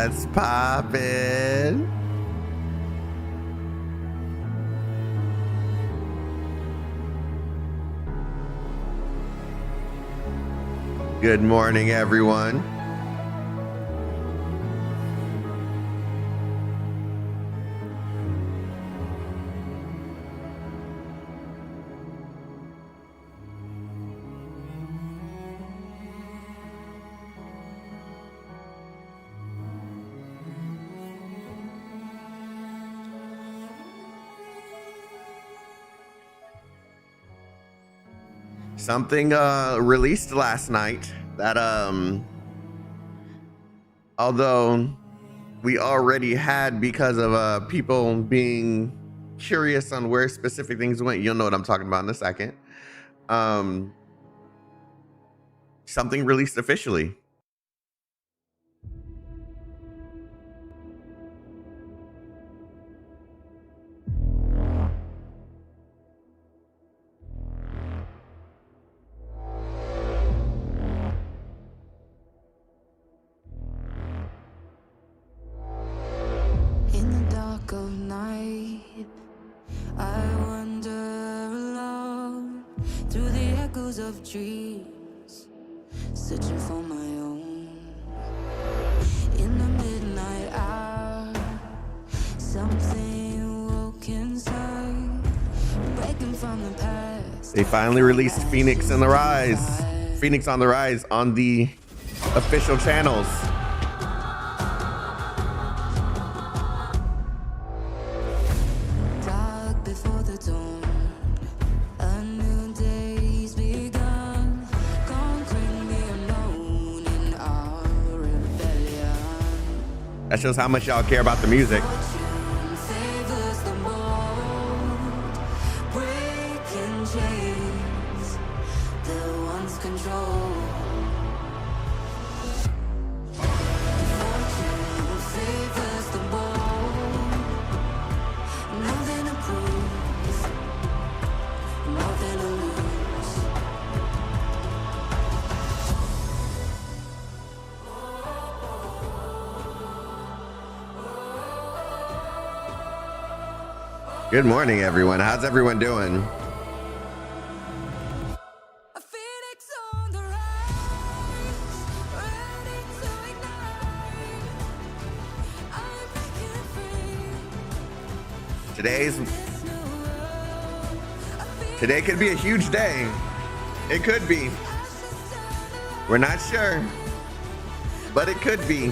What's poppin'? Good morning, everyone. Something released last night that although we already had because of people being curious on where specific things went, you'll know what I'm talking about in a second. Something released officially. Of night, I wander alone through the echoes of dreams, searching for my own. In the midnight hour, something woke inside, breaking from the past. They finally released Phoenix on the Rise. Phoenix on the Rise on the official channels. That shows how much y'all care about the music. Good morning, everyone. How's everyone doing? Today could be a huge day. It could be. We're not sure, but it could be.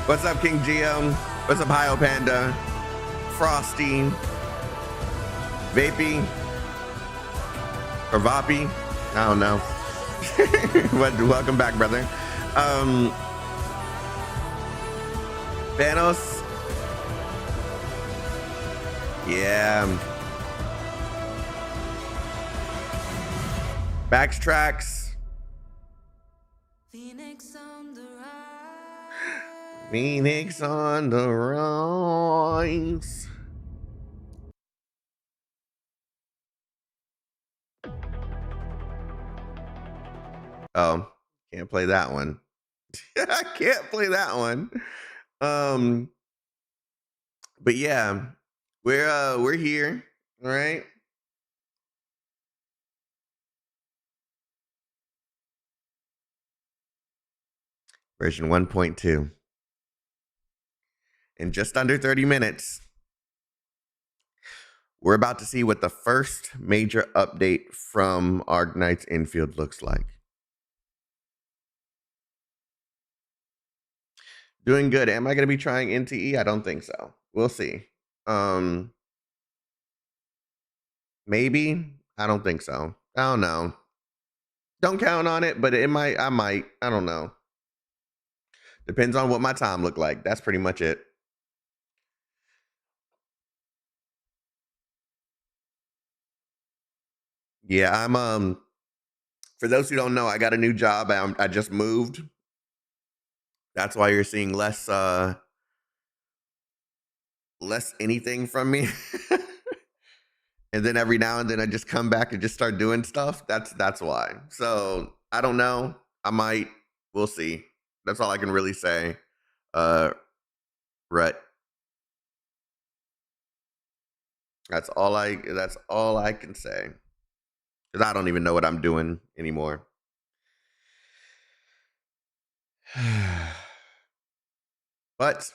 What's up, King Geo? What's up, Hio Panda? Frosty? Vapey? Or Vapi? I don't know. Welcome back, brother. Thanos? Yeah. Backtracks. Phoenix on the rise. Oh, can't play that one. I can't play that one. But yeah, we're here, all right? Version 1.2. In just under 30 minutes, we're about to see what the first major update from Arknights Endfield looks like. Doing good. Am I going to be trying NTE? I don't think so. We'll see. Maybe. I don't think so. I don't know. Don't count on it, but it might. I might. I don't know. Depends on what my time look like. That's pretty much it. Yeah, I'm for those who don't know, I got a new job. I just moved. That's why you're seeing less anything from me. and then every now and then I just come back and just start doing stuff. That's why. So I don't know. I might. We'll see. That's all I can really say. Rut. That's all I can say. Because I don't even know what I'm doing anymore. But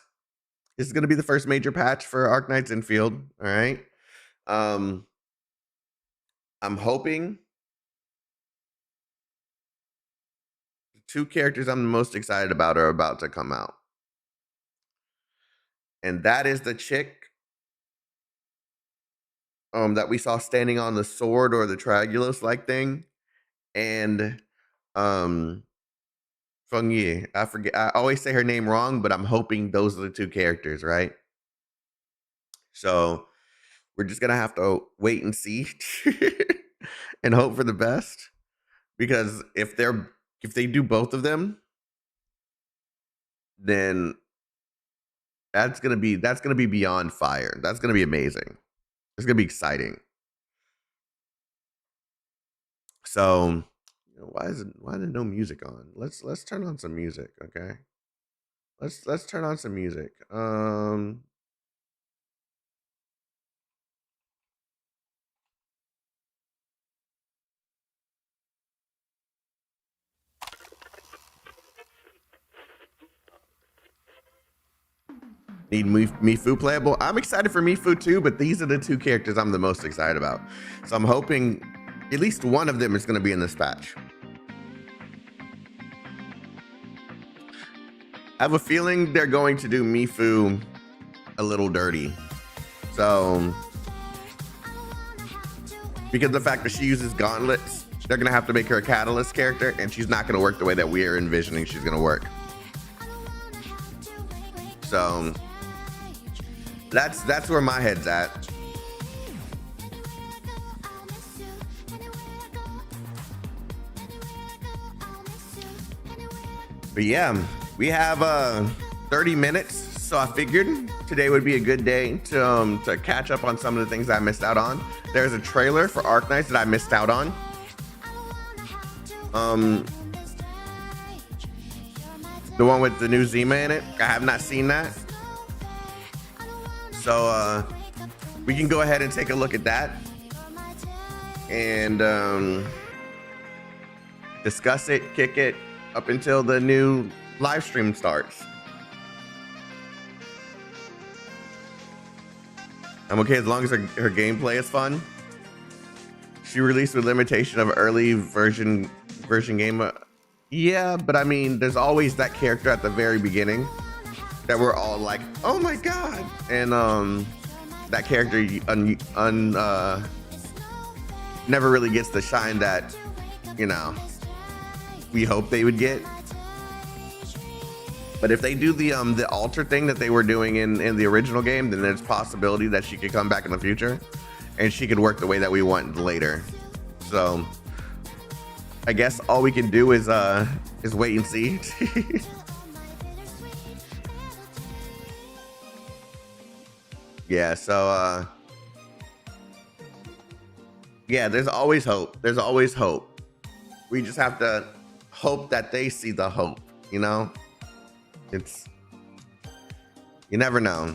this is going to be the first major patch for Arknights Endfield. All right. I'm hoping the 2 characters I'm the most excited about are about to come out. And that is the chick that we saw standing on the sword or the Triangulus like thing, and Fangyi. I forget. I always say her name wrong, but I'm hoping those are the 2 characters, right? So we're just gonna have to wait and see and hope for the best. Because if they do both of them, then that's gonna be beyond fire. That's gonna be amazing. It's gonna be exciting. So why is there no music on? Let's turn on some music, okay? Let's turn on some music. Need Mifu playable? I'm excited for Mifu too, but these are the 2 characters I'm the most excited about. So I'm hoping at least one of them is going to be in this patch. I have a feeling they're going to do Mifu a little dirty. So, because of the fact that she uses gauntlets, they're going to have to make her a catalyst character, and she's not going to work the way that we are envisioning she's going to work. So, that's where my head's at. But yeah, we have 30 minutes, so I figured today would be a good day to catch up on some of the things I missed out on. There's a trailer for Arknights that I missed out on. The one with the new Zima in it. I have not seen that. So we can go ahead and take a look at that and discuss it, kick it up until the new live stream starts. I'm okay as long as her gameplay is fun. She released with limitation of early version game. Yeah, but I mean, there's always that character at the very beginning that we're all like, oh my god, and that character never really gets the shine that we hope they would get. But if they do the alter thing that they were doing in the original game, then there's a possibility that she could come back in the future and she could work the way that we want later. So I guess all we can do is wait and see. Yeah, so yeah, there's always hope. There's always hope. We just have to hope that they see the hope, It's, you never know.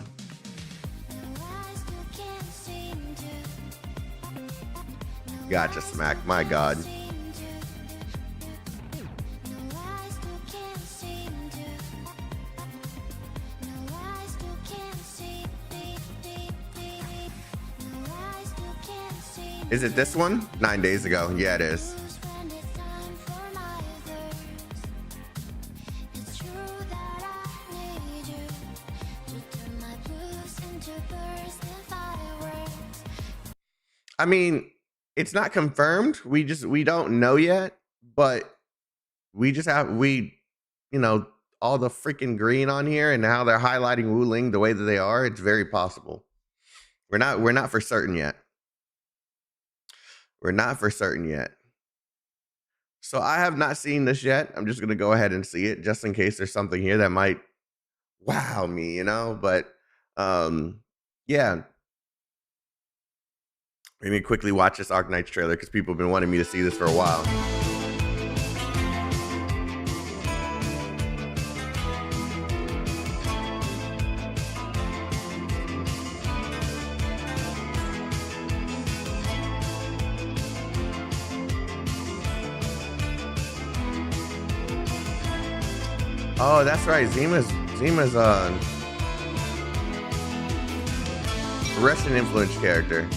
Gotcha, Smack. My god. Is it this one? 9 days ago. Yeah, it is. I mean, it's not confirmed. We don't know yet, but we just have all the freaking green on here and how they're highlighting Wu Ling the way that they are. It's very possible. We're not for certain yet. We're not for certain yet. So I have not seen this yet. I'm just going to go ahead and see it just in case there's something here that might wow me, but yeah. We need to quickly watch this Arknights trailer because people have been wanting me to see this for a while. Oh, that's right. Zima's Russian influence character.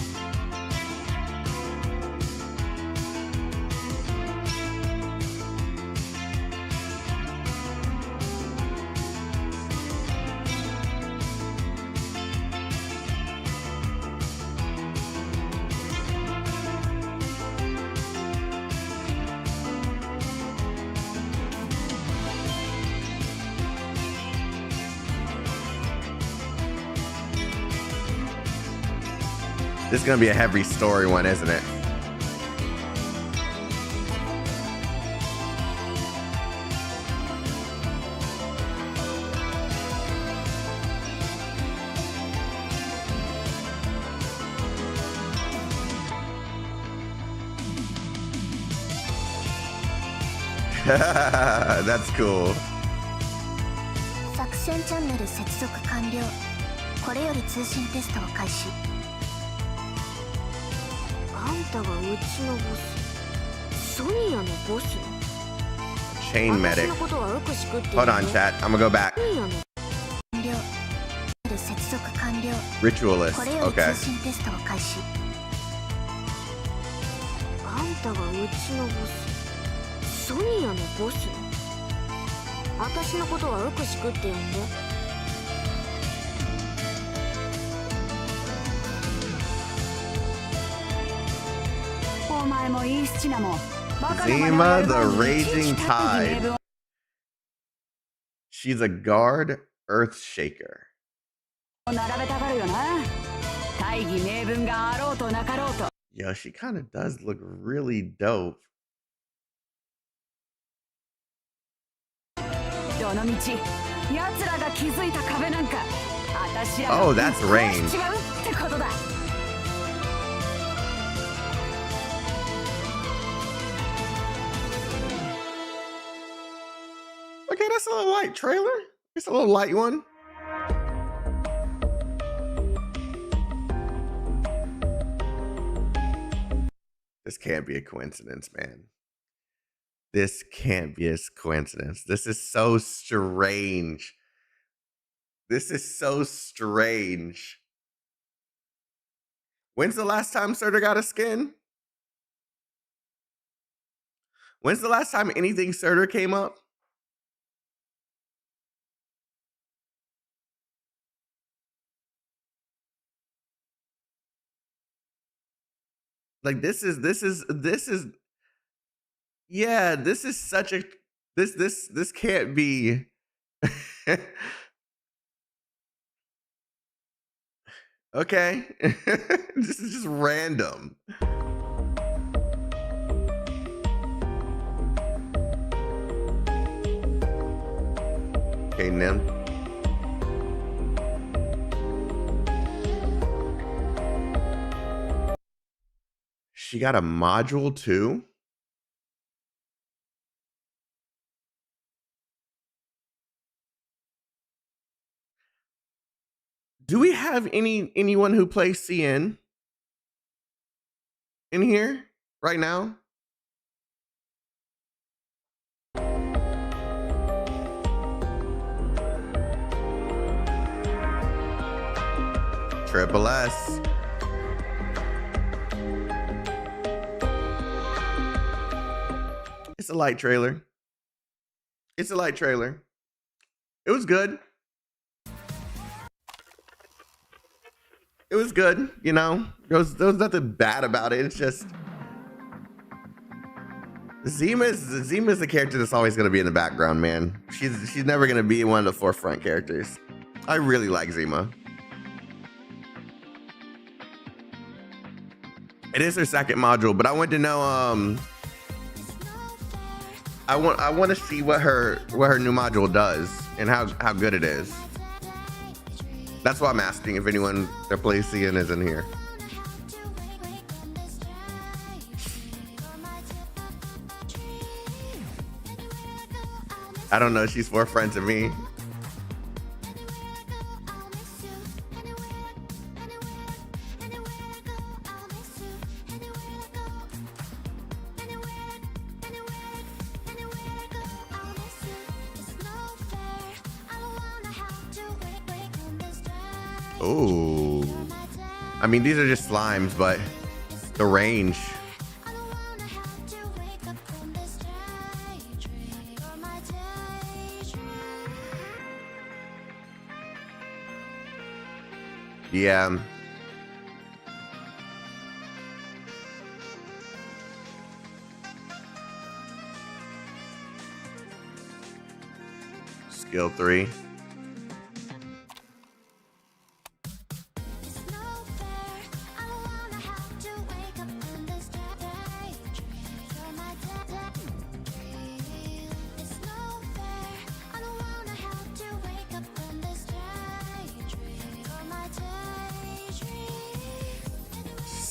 This is gonna be a heavy story one, isn't it? That's cool. 作戦チャンネル接続完了。これより通信テストを開始。あんたがうちのボス。ソニアのボス。 Chain medic. 私のことはよくしくってる Hold on, chat. I'm gonna go back. ソニアの完了。接続完了。 Ritualist. これより Okay. 通信テストを開始。あんたがうちのボス。ソニアのボス。私のことはよくしくって呼んで。お前もいいスチナも。Zima the Raging Tide. She's a guard earth shaker. 並べたがるよな。大義名分があろうとなかろうと。 Yo, she kind of does look really dope. どの道、奴らが築いた壁なんか、私らが Oh, that's range. 壊しちまうってことだ。Okay, that's a little light trailer. It's a little light one. This can't be a coincidence, man. This can't be a coincidence. This is so strange. This is so strange. When's the last time Surtur got a skin? When's the last time anything Surtur came up? Like this is yeah, this is such a this can't be okay. This is just random. Okay, Nim. She got a module too? Do we have anyone who plays CN in here right now? Triple S. It's a light trailer. It's a light trailer. It was good. It was good, you know. There was nothing bad about it. It's just Zima's the character that's always gonna be in the background, man. She's never gonna be one of the forefront characters. I really like Zima. It is her second module, but I want to know I want to see what her new module does and how good it is. That's why I'm asking if anyone that plays CN is in here. I don't know. She's more friends of me. Oh, I mean, these are just slimes, but the range. Yeah. Skill 3.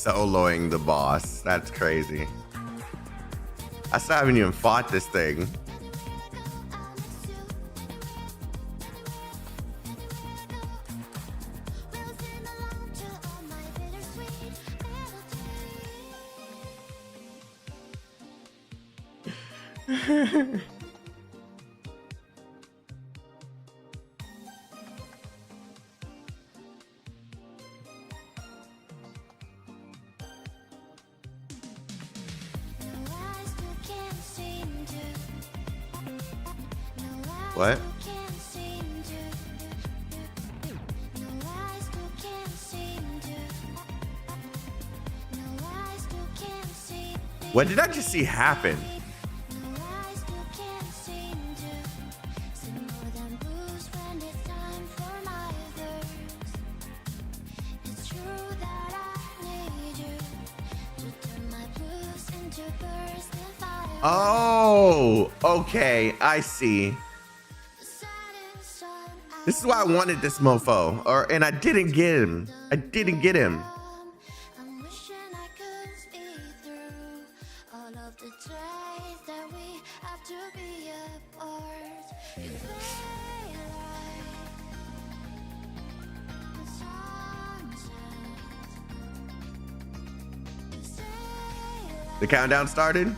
Soloing the boss. That's crazy. I still haven't even fought this thing. What? What did I just see happen? Oh, okay, I see. This is why I wanted this mofo, and I didn't get him. I didn't get him. The countdown started.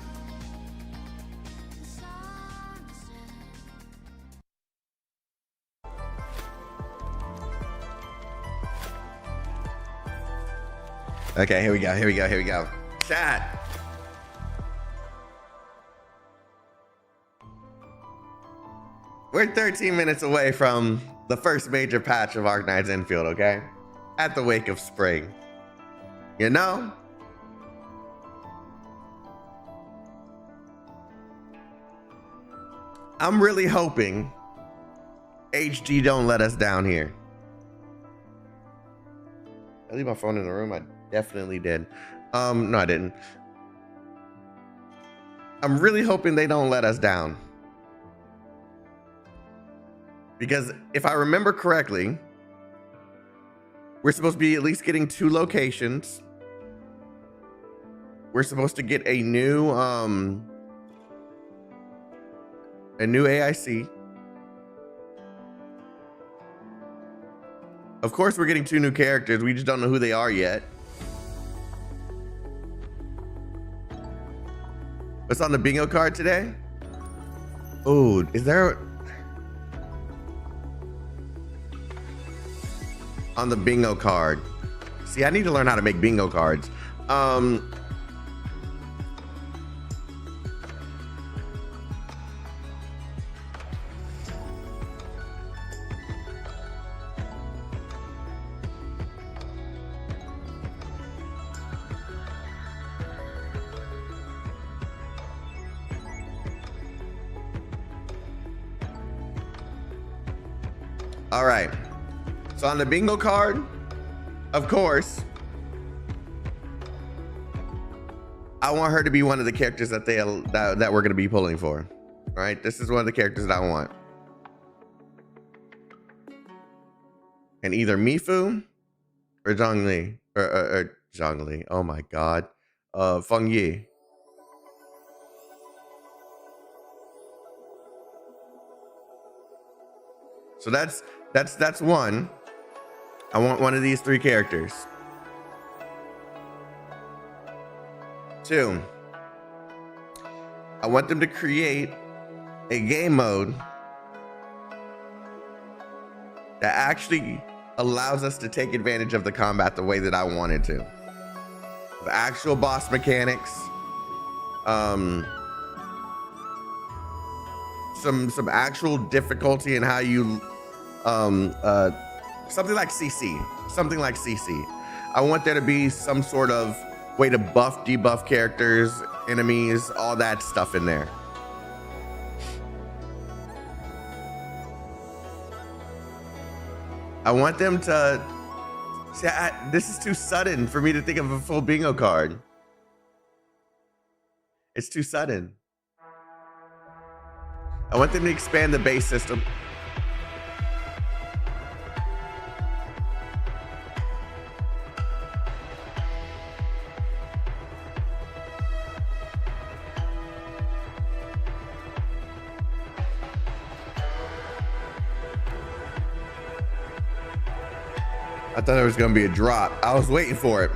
Okay, here we go, here we go, here we go. Chat. We're 13 minutes away from the first major patch of Arknights Endfield, okay? At the wake of spring. You know? I'm really hoping HG don't let us down here. I leave my phone in the room. I definitely did. No, I didn't. I'm really hoping they don't let us down. Because if I remember correctly, we're supposed to be at least getting 2 locations. We're supposed to get a new AIC. Of course, we're getting 2 new characters. We just don't know who they are yet. What's on the bingo card today? Oh, is there... On the bingo card. See, I need to learn how to make bingo cards. All right. So on the bingo card, of course, I want her to be one of the characters that that we're going to be pulling for. All right, this is one of the characters that I want. And either Mifu or Zhongli or Zhongli. Oh my God, Fangyi. So that's one. I want one of these 3 characters. 2, I want them to create a game mode that actually allows us to take advantage of the combat the way that I wanted to. The actual boss mechanics, some actual difficulty in how you, something like CC. I want there to be some sort of way to buff, debuff characters, enemies, all that stuff in there. I want them to see. This is too sudden for me to think of a full bingo card. It's too sudden. I want them to expand the base system. I thought there was going to be a drop. I was waiting for it.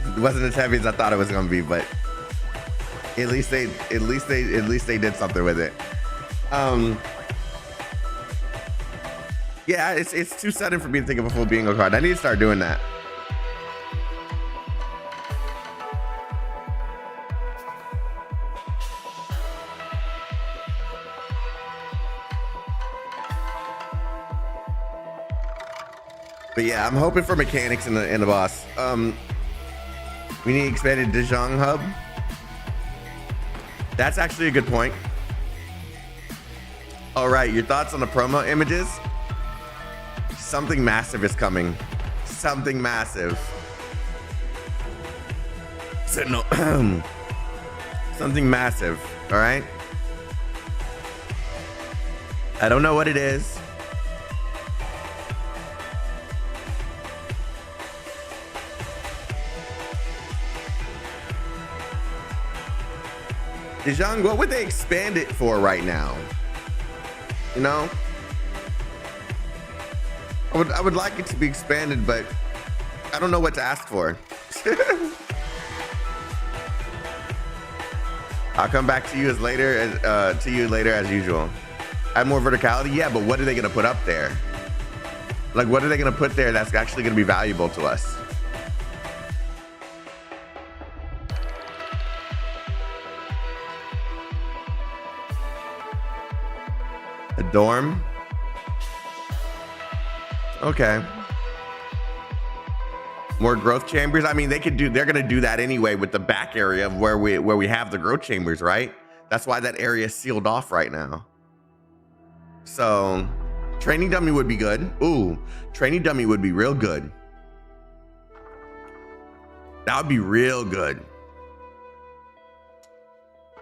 It wasn't as heavy as I thought it was going to be, but at least they did something with it. Yeah, it's too sudden for me to think of a full bingo card. I need to start doing that. But yeah, I'm hoping for mechanics in the boss. We need expanded Zhuang hub. That's actually a good point. All right, your thoughts on the promo images? Something massive is coming. Something massive. Sentinel. Something massive. All right. I don't know what it is. Zhuang, what would they expand it for right now? You know? I would like it to be expanded, but I don't know what to ask for. I'll come back to you later as usual. Add more verticality? Yeah, but what are they gonna put up there? Like, what are they gonna put there that's actually gonna be valuable to us? A dorm? Okay. More growth chambers. I mean, they're gonna do that anyway with the back area of where we have the growth chambers, right? That's why that area is sealed off right now. So, training dummy would be good. Ooh, training dummy would be real good. That would be real good.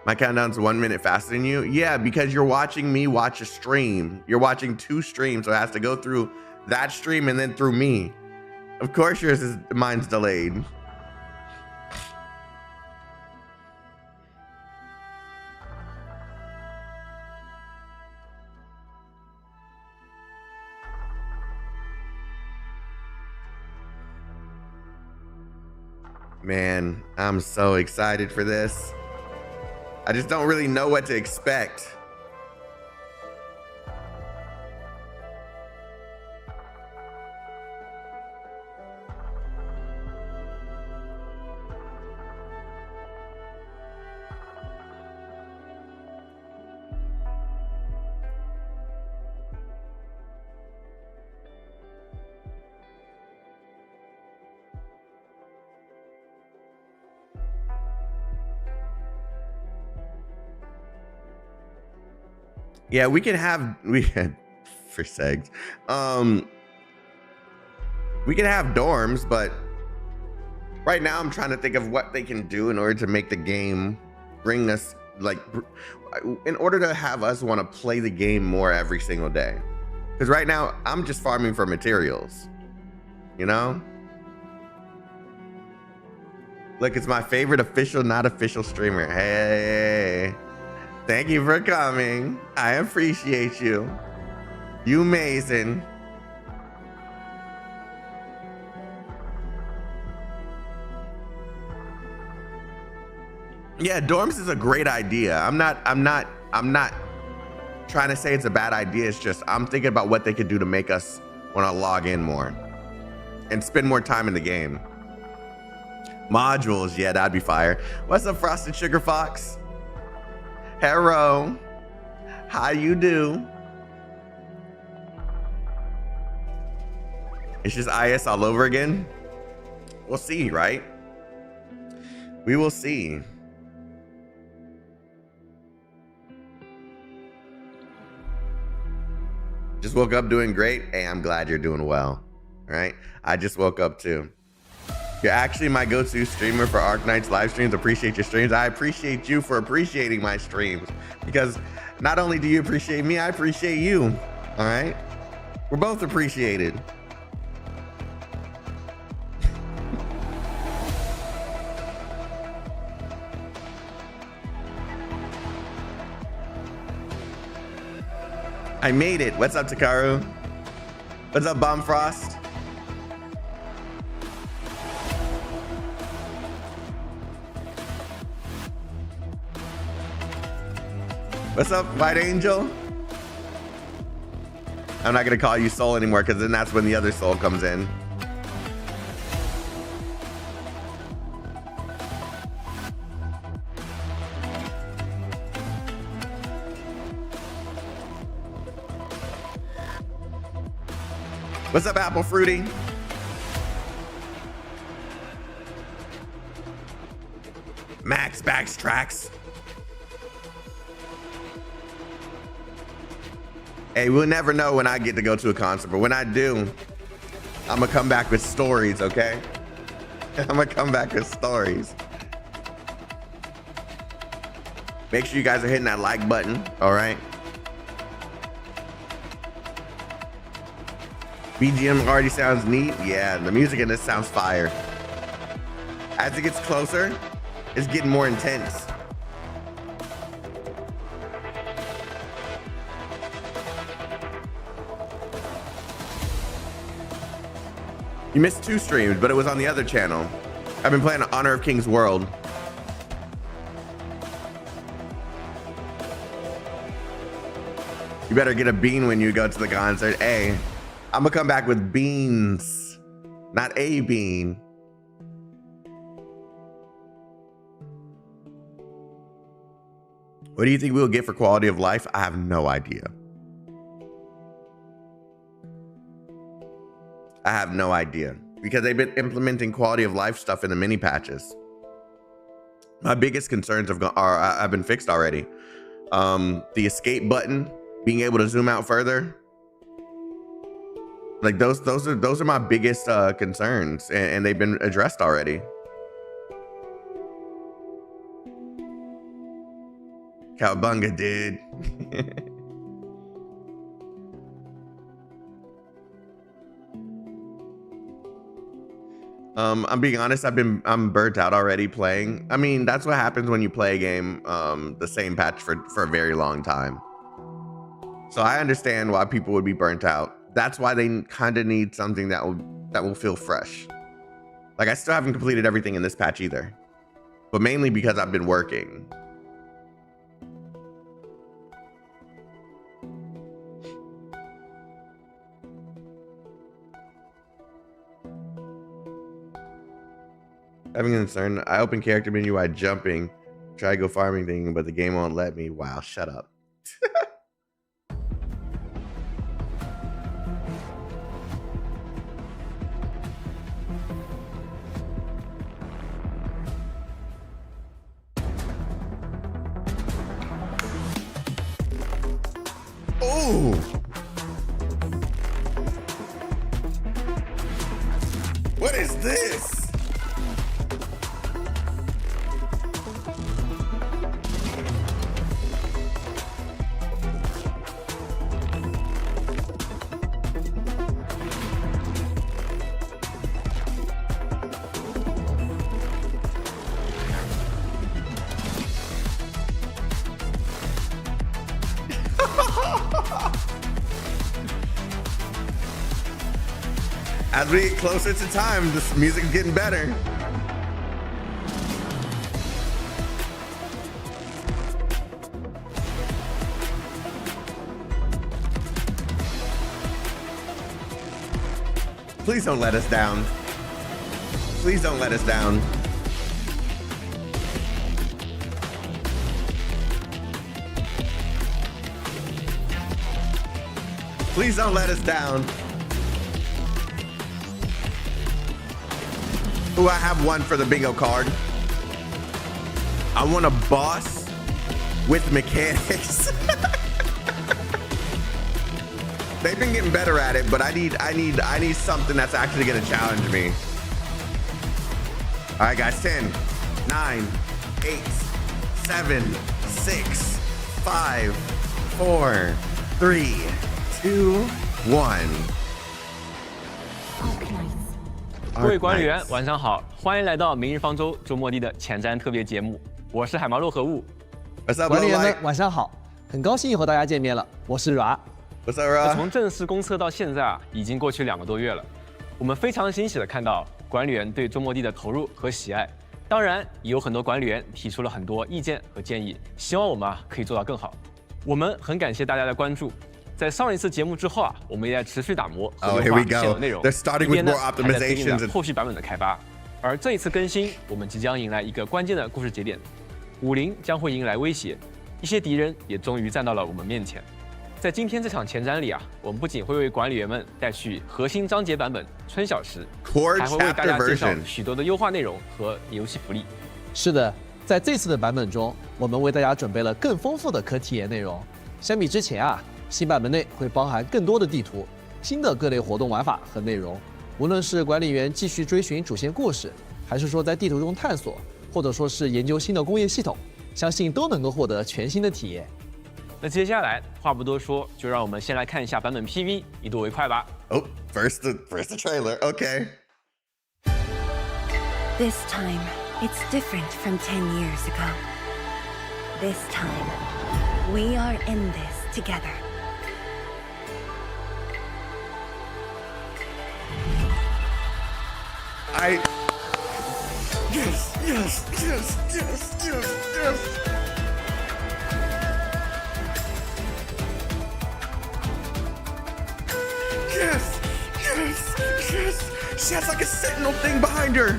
My countdown's 1 minute faster than you? Yeah, because you're watching me watch a stream. You're watching 2 streams, so it has to go through that stream and then through me. Of course mine's delayed. Man, I'm so excited for this. I just don't really know what to expect. Yeah, we can have for segs. We can have dorms, but right now I'm trying to think of what they can do in order to make the game bring us, like, in order to have us want to play the game more every single day. Because right now, I'm just farming for materials. You know? Look, it's my favorite official, not official streamer. Hey. Thank you for coming. I appreciate you. You amazing. Yeah, dorms is a great idea. I'm not trying to say it's a bad idea. It's just I'm thinking about what they could do to make us want to log in more and spend more time in the game. Modules, yeah, that'd be fire. What's up, Frosted Sugar Fox? Hello. How you do? It's just IS all over again. We'll see, right? We will see. Just woke up doing great. Hey, I'm glad you're doing well. All right. I just woke up too. You're actually my go-to streamer for Arknights live streams. Appreciate your streams. I appreciate you for appreciating my streams, because not only do you appreciate me, I appreciate you. All right. We're both appreciated. I made it. What's up, Takaru? What's up, Bombfrost? What's up, White Angel? I'm not gonna call you Soul anymore, because then that's when the other Soul comes in. What's up, Apple Fruity? Max Backtracks. Hey, we'll never know when I get to go to a concert, but when I do, I'm gonna come back with stories, okay? I'm gonna come back with stories. Make sure you guys are hitting that like button, all right? BGM already sounds neat. Yeah, the music in this sounds fire. As it gets closer, it's getting more intense. You missed 2 streams, but it was on the other channel. I've been playing Honor of King's World. You better get a bean when you go to the concert. Hey, I'm gonna come back with beans, not a bean. What do you think we'll get for quality of life? I have no idea. I have no idea, because they've been implementing quality of life stuff in the mini patches. My biggest concerns have been fixed already. The escape button, being able to zoom out further. Like those are my biggest concerns, and they've been addressed already. Cowabunga, dude. I'm being honest, I'm burnt out already playing. I mean, that's what happens when you play a game the same patch for a very long time. So I understand why people would be burnt out. That's why they kind of need something that will feel fresh. Like, I still haven't completed everything in this patch either, but mainly because I've been working. Having a concern, I open character menu while jumping, try to go farming thing, but the game won't let me. Wow, shut up. Oh! What is this? As we get closer to time, this music's getting better. Please don't let us down. Please don't let us down. Please don't let us down. Ooh, I have one for the bingo card. I want a boss with mechanics. They've been getting better at it, but I need something that's actually gonna challenge me. All right, guys, 10, 9, 8, 7, 6, 5, 4, 3, 2, 1. 各位管理员，晚上好，欢迎来到明日方舟周末地的前瞻特别节目，我是海毛肉和物。管理员们晚上好，很高兴和大家见面了，我是 Ra。从正式公测到现在啊，已经过去2个多月了。我们非常欣喜的看到管理员对周末地的投入和喜爱，当然也有很多管理员提出了很多意见和建议，希望我们可以做到更好。我们很感谢大家的关注。在上一次节目之后啊，我们也在持续打磨和优化现有内容，一边呢还在推进着后续版本的开发。而这一次更新，我们即将迎来一个关键的故事节点，武林将会迎来威胁，一些敌人也终于站到了我们面前。在今天这场前瞻里啊，我们不仅会为管理员们带去核心章节版本春晓时，还会为大家介绍许多的优化内容和游戏福利。是的，在这次的版本中，我们为大家准备了更丰富的可体验内容。相比之前啊，新版本内会包含更多的地图、新的各类活动玩法和内容。无论是管理员继续追寻主线故事，还是说在地图中探索，或者说是研究新的工业系统，相信都能够获得全新的体验。那接下来话不多说，就让我们先来看一下版本 PV， 一睹为快吧。Oh, first the trailer. Okay. This time, it's different from 10 years ago. This time, we are in this together. Yes. Yes. She has like a sentinel thing behind her.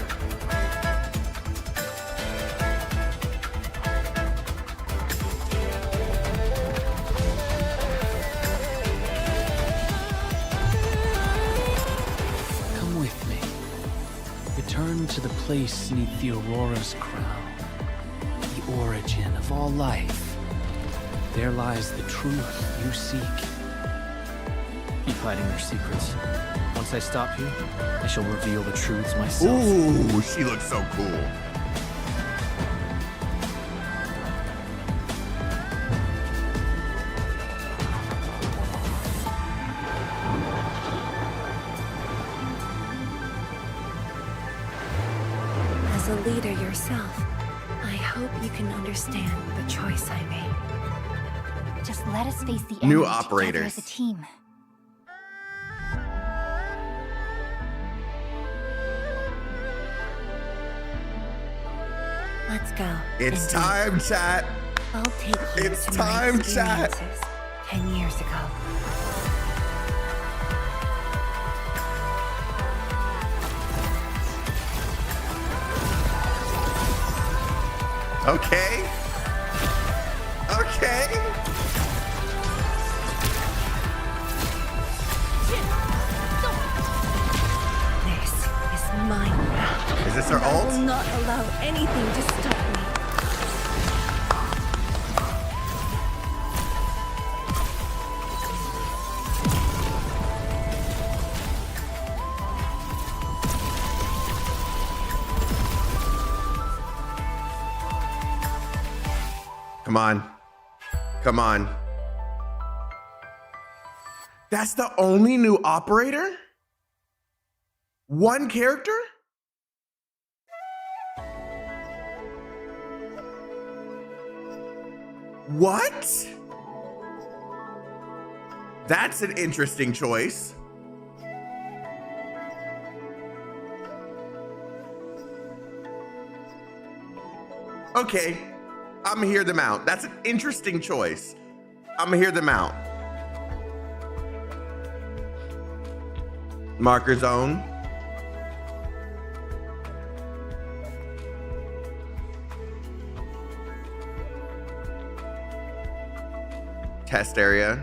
Come with me. Return to the place neath the Aurora's crown, the origin of all life. There lies the truth you seek. Keep hiding your secrets. Once I stop you, I shall reveal the truths myself. Ooh, she looks so cool. As a leader yourself, I hope you can understand the choice I made. Just let us face the New enemy operators. together as a team. Let's go. It's time, chat. I'll take you It's to time, my chat. experiences 10 years ago. Okay. This is mine now. Is this her I will ult? not allow anything to stop me. Come on. That's the only new operator? One character? What? That's an interesting choice. Okay, I'm gonna hear them out. That's an interesting choice. I'm gonna hear them out. Marker zone. Test area.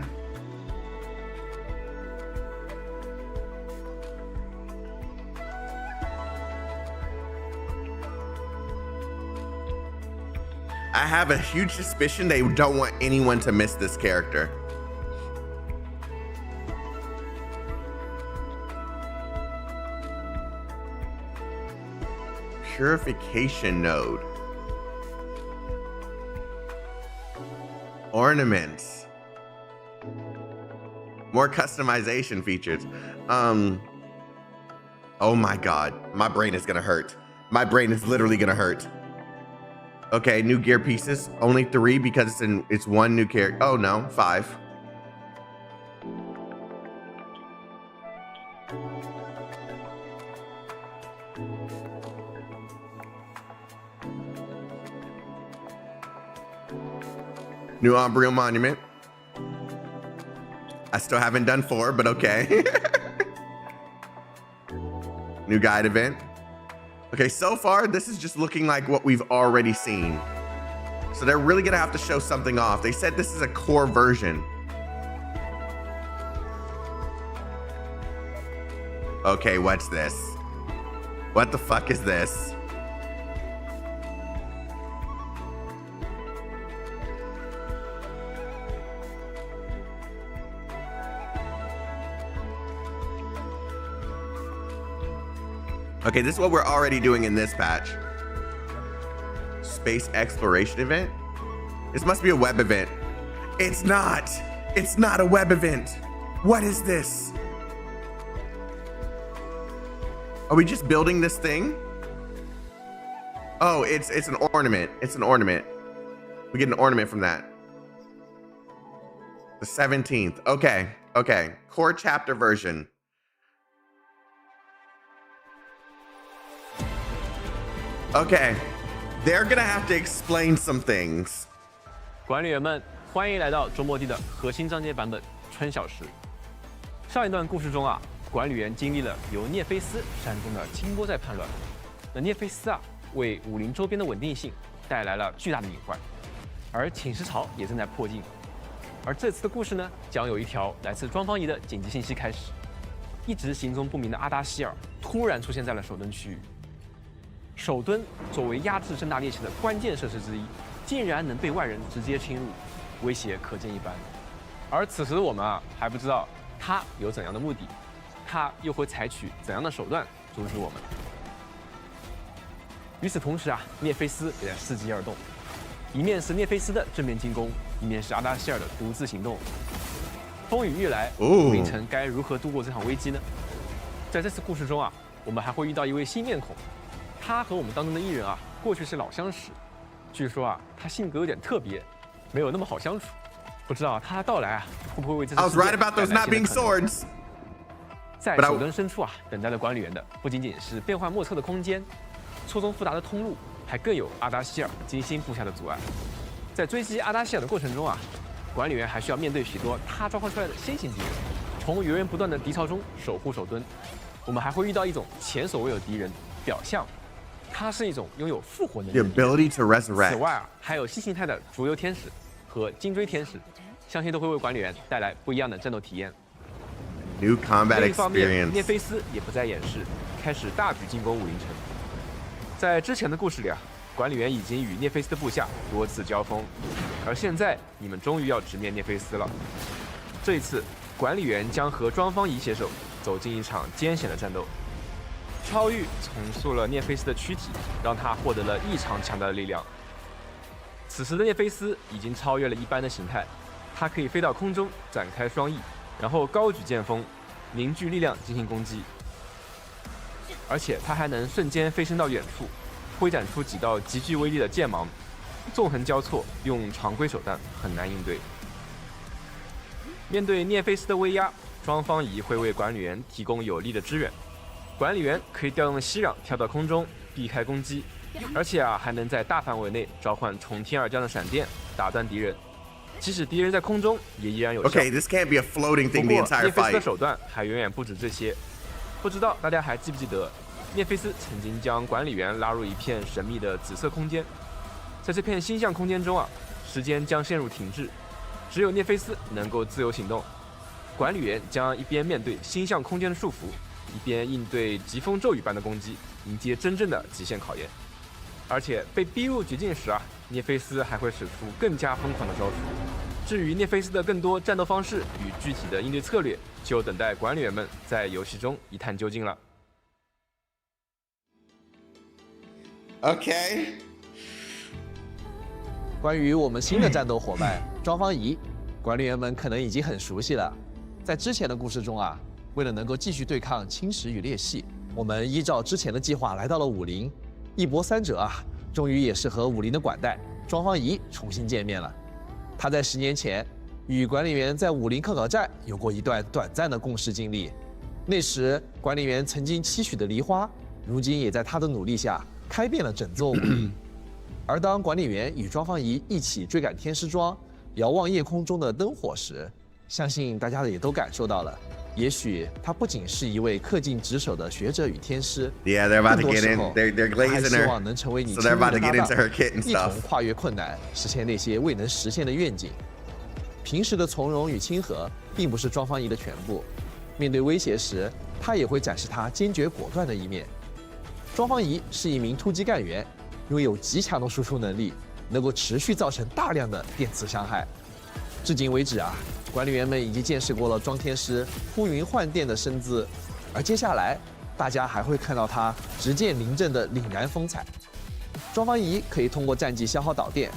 I have a huge suspicion they don't want anyone to miss this character. Purification node. Ornaments. More customization features. Oh my God, my brain is gonna hurt. My brain is literally gonna hurt. Okay, new gear pieces. Only 3 because it's one new character. Oh no, 5. New Umbreal Monument. I still haven't done 4, but okay. New guide event. Okay, so far, this is just looking like what we've already seen. So they're really gonna have to show something off. They said this is a core version. Okay, what's this? What the fuck is this? Okay, this is what we're already doing in this patch. Space exploration event? This must be a web event. It's not. It's not a web event. What is this? Are we just building this thing? Oh, it's an ornament. It's an ornament. We get an ornament from that. The 17th. Okay, okay. Core chapter version. Okay, they're gonna have to explain some things. 管理员们，欢迎来到周末地的核心章节版本春晓时。上一段故事中啊，管理员经历了由涅菲斯煽动的清波寨叛乱，那涅菲斯啊，为武林周边的稳定性带来了巨大的隐患，而侵蚀潮也正在迫近。而这次的故事呢，将有一条来自庄方仪的紧急信息开始。一直行踪不明的阿达希尔突然出现在了守墩区域。 守墩作为压制正大猎奇的关键设施之一，竟然能被外人直接侵入，威胁可见一斑。而此时的我们啊，还不知道他有怎样的目的，他又会采取怎样的手段阻止我们。与此同时啊，涅菲斯也在伺机而动，一面是涅菲斯的正面进攻，一面是阿达希尔的独自行动。风雨欲来，武林城该如何度过这场危机呢？在这次故事中啊，我们还会遇到一位新面孔。 他和我们当中的艺人啊，过去是老相识。据说啊，他性格有点特别，没有那么好相处。不知道他的到来啊，会不会为这次事件带来新的可能？在守墩深处啊，等待着管理员的不仅仅是变幻莫测的空间、错综复杂的通路，还更有阿达希尔精心布下的阻碍。在追击阿达希尔的过程中啊，管理员还需要面对许多他召唤出来的先行敌人，从源源不断的敌潮中守护守墩。我们还会遇到一种前所未有的敌人——表象。 它是一种拥有复活能力。此外啊，还有新形态的逐流天使和金锥天使，相信都会为管理员带来不一样的战斗体验。New combat experience。另一方面，涅菲斯也不再掩饰，开始大举进攻武林城。在之前的故事里啊，管理员已经与涅菲斯的部下多次交锋，而现在你们终于要直面涅菲斯了。这一次，管理员将和庄方仪携手走进一场艰险的战斗。 超域重塑了涅菲斯的躯体，让他获得了异常强大的力量。此时的涅菲斯已经超越了一般的形态，他可以飞到空中，展开双翼，然后高举剑锋，凝聚力量进行攻击。而且他还能瞬间飞升到远处，挥展出几道极具威力的剑芒，纵横交错，用常规手段很难应对。面对涅菲斯的威压，庄方仪会为管理员提供有力的支援。 管理员可以调动息壤跳到空中，避开攻击，而且还能在大范围内召唤从天而降的闪电，打断敌人。即使敌人在空中，也依然有效。Okay, this can't be a floating 不 thing 过 the entire 涅菲斯的 fight. 手段还远远不止这些。不知道大家还记不记得，涅菲斯曾经将管理员拉入一片神秘的紫色空间，在这片星象空间中时间将陷入停滞，只有涅菲斯能够自由行动。管理员将一边面对星象空间的束缚，一边应对疾风骤雨般的攻击，迎接真正的极限考验。而且被逼入绝境时涅菲斯还会使出更加疯狂的招数。至于涅菲斯的更多战斗方式与具体的应对策略，就等待管理员们在游戏中一探究竟了。Okay. 关于我们新的战斗伙伴庄方仪，管理员们可能已经很熟悉了。在之前的故事中为了能够继续对抗侵蚀与裂隙，我们依照之前的计划来到了武林。一波三折终于也是和武林的管带庄方仪重新见面了。他在10年前与管理员在武林科考站有过一段短暂的共事经历。那时管理员曾经期许的梨花，如今也在他的努力下开遍了整座武林。而当管理员与庄方仪一起追赶天师庄，遥望夜空中的灯火时，相信大家也都感受到了，也许他不仅是一位恪尽职守的学者与天师， Yeah, they're about 更 to 多 get 时 in. 候 They're 他还 glazing 希 her. 望能成为你 So 亲 they're 密 about 的 to 搭 get 档， into her kit and 一同 stuff. 跨越困难，实现那些未能实现的愿景。平时的从容与亲和，并不是庄方仪的全部。面对威胁时，他也会展示他坚决果断的一面。庄方仪是一名突击干员，拥有极强的输出能力，能够持续造成大量的电磁伤害。至今为止管理员们已经见识过了庄天师呼云唤电的身姿，而接下来大家还会看到他执剑临阵的凛然风采。庄方仪可以通过战技消耗导电，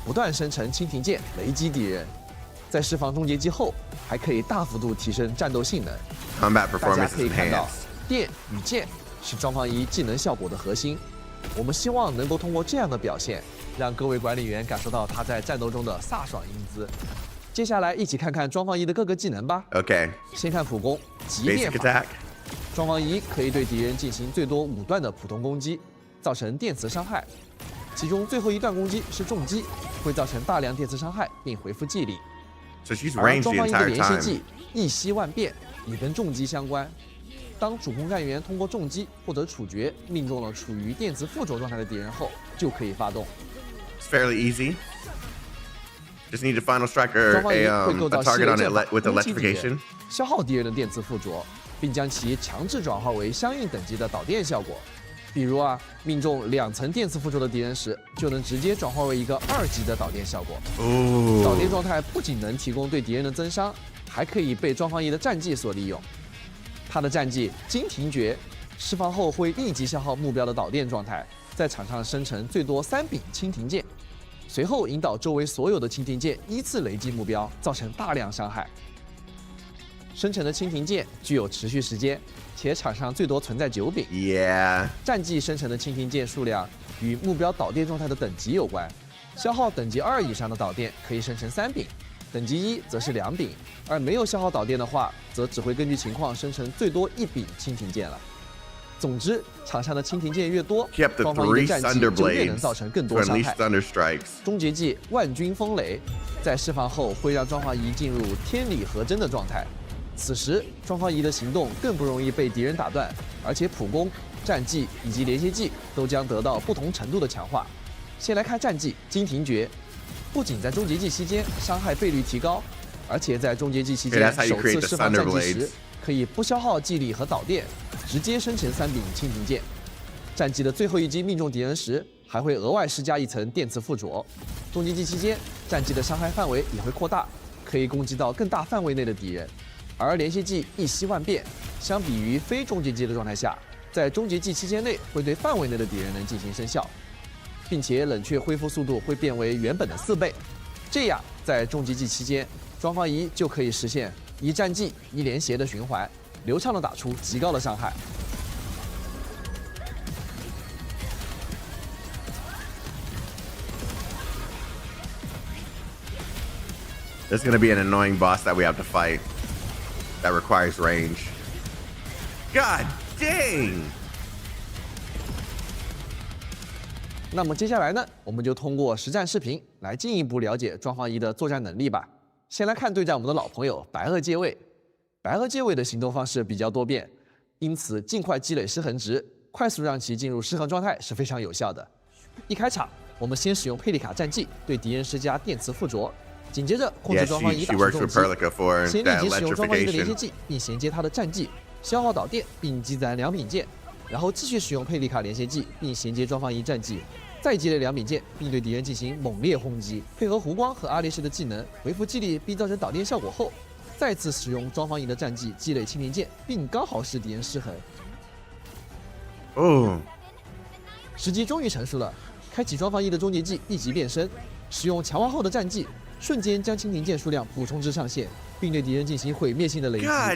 不断生成蜻蜓剑雷击敌人，在释放终结技后，还可以大幅度提升战斗性能。 Combat 大家 performance 可以 is 看到 enhanced. 电与剑是庄方仪技能效果的核心。我们希望能够通过这样的表现，让各位管理员感受到他在战斗中的飒爽英姿。接下来一起看看庄方仪的各个技能吧。 Okay. 先看普攻极电 Basic 法， attack. 庄方仪可以对敌人进行最多5段的普通攻击，造成电磁伤害。其中最后一段攻击是重击，会造成大量电磁伤害并回复技力。 So she's 而 ranged 庄 the 方仪的 entire 连续 time. 技一息万变也跟重击相关。当主攻干员通过重击或者处决命中了处于电磁附着状态的敌人后，就可以发动。 It's fairly easy. Just need to final strike or 庄方仪 a 会构造 target 系列 on 阵 it 法 with 攻击敌人 electrification. 消耗敌人的电磁附着，并将其强制转化为相应等级的导电效果。比如命中2层电磁附着的敌人时，就能直接转化为一个2级的导电效果。导电 Ooh. 状态不仅能提供对敌人的增伤，还可以被庄方仪的战技所利用。他的战技金停诀释放后会立即消耗目标的导电状态，在场上生成最多3柄蜻蜓剑，随后引导周围所有的蜻蜓剑依次雷击目标，造成大量伤害。生成的蜻蜓剑具有持续时间，且场上最多存在9柄。 Yeah. 战技生成的蜻蜓剑数量与目标导电状态的等级有关，消耗等级2以上的导电可以生成3柄，等级1则是2柄，而没有消耗导电的话，则只会根据情况生成最多1柄蜻蜓剑了。总之，场上的蜻蜓剑越多， Keep the 庄方仪 3的战技 thunder 就越能 blades 造成更 to 多伤 unleash 害。 thunder strikes. 终结技万钧风雷在释放后会让庄方仪进入天理合真的状态，此时庄方仪的行动更不容易被敌人打断，而且普攻、战技以及连接技都将得到不同程度的强化。先来看战技金停诀，不仅在终结技期间伤害倍率提高，而且在终结技期 Okay, 间 that's how you 首 create 次 the 释放 thunder 战技时 blades. 可以不消耗技力和导电，直接生成3柄蜻蜓剑。战技的最后一击命中敌人时，还会额外施加1层电磁附着。终结技期间，战技的伤害范围也会扩大，可以攻击到更大范围内的敌人。而连续技一息万变，相比于非终结技的状态下，在终结技期间内会对范围内的敌人能进行生效，并且冷却恢复速度会变为原本的4倍。这样，在终结技期间，庄方仪就可以实现一战技一连携的循环，流畅的打出极高的伤害。There's gonna be an annoying boss that we have to fight that requires range. God dang! 那么接下来呢，我们就通过实战视频来进一步了解庄方仪的作战能力吧。先来看对战我们的老朋友白垩借位。白垩借位的行动方式比较多变，因此尽快积累失衡值，快速让其进入失衡状态是非常有效的。一开场，我们先使用佩利卡战技对敌人施加电磁附着，紧接着控制庄方仪打出重击，先立即使用庄方仪的连接技，并衔接他的战技，消耗导电并击攒两柄剑，然后继续使用佩利卡连接技，并衔接庄方仪战技，再积累两柄剑，并对敌人进行猛烈轰击，配合湖光和阿烈士的技能回复击力并造成导电效果后，再次使用庄方仪的战技积累蜻蜓剑，并刚好使敌人失衡。哦，时机终于成熟了，开启庄方仪的终结技一级变身，使用强化后的战技，瞬间将蜻蜓剑数量补充至上限，并对敌人进行毁灭性的雷击。大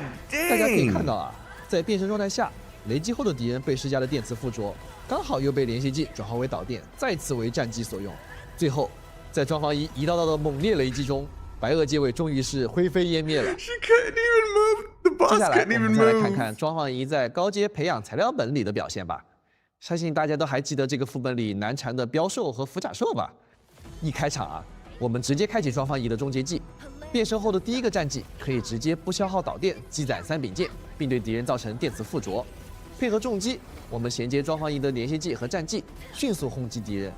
家可以看到啊，在变身状态下，雷击后的敌人被施加的电磁附着，刚好又被连续技转化为导电，再次为战技所用。最后，在庄方仪一道道的猛烈雷击中，白垩借位终于是灰飞烟灭了。接下来，我们再来看看庄方仪在高阶培养材料本里的表现吧。相信大家都还记得这个副本里难缠的标兽和符甲兽吧？一开场啊，我们直接开启庄方仪的终结技，变身后的第一个战技可以直接不消耗导电，积攒三柄剑，并对敌人造成电磁附着。配合重击，我们衔接庄方仪的连续技和战技，迅速轰击敌人。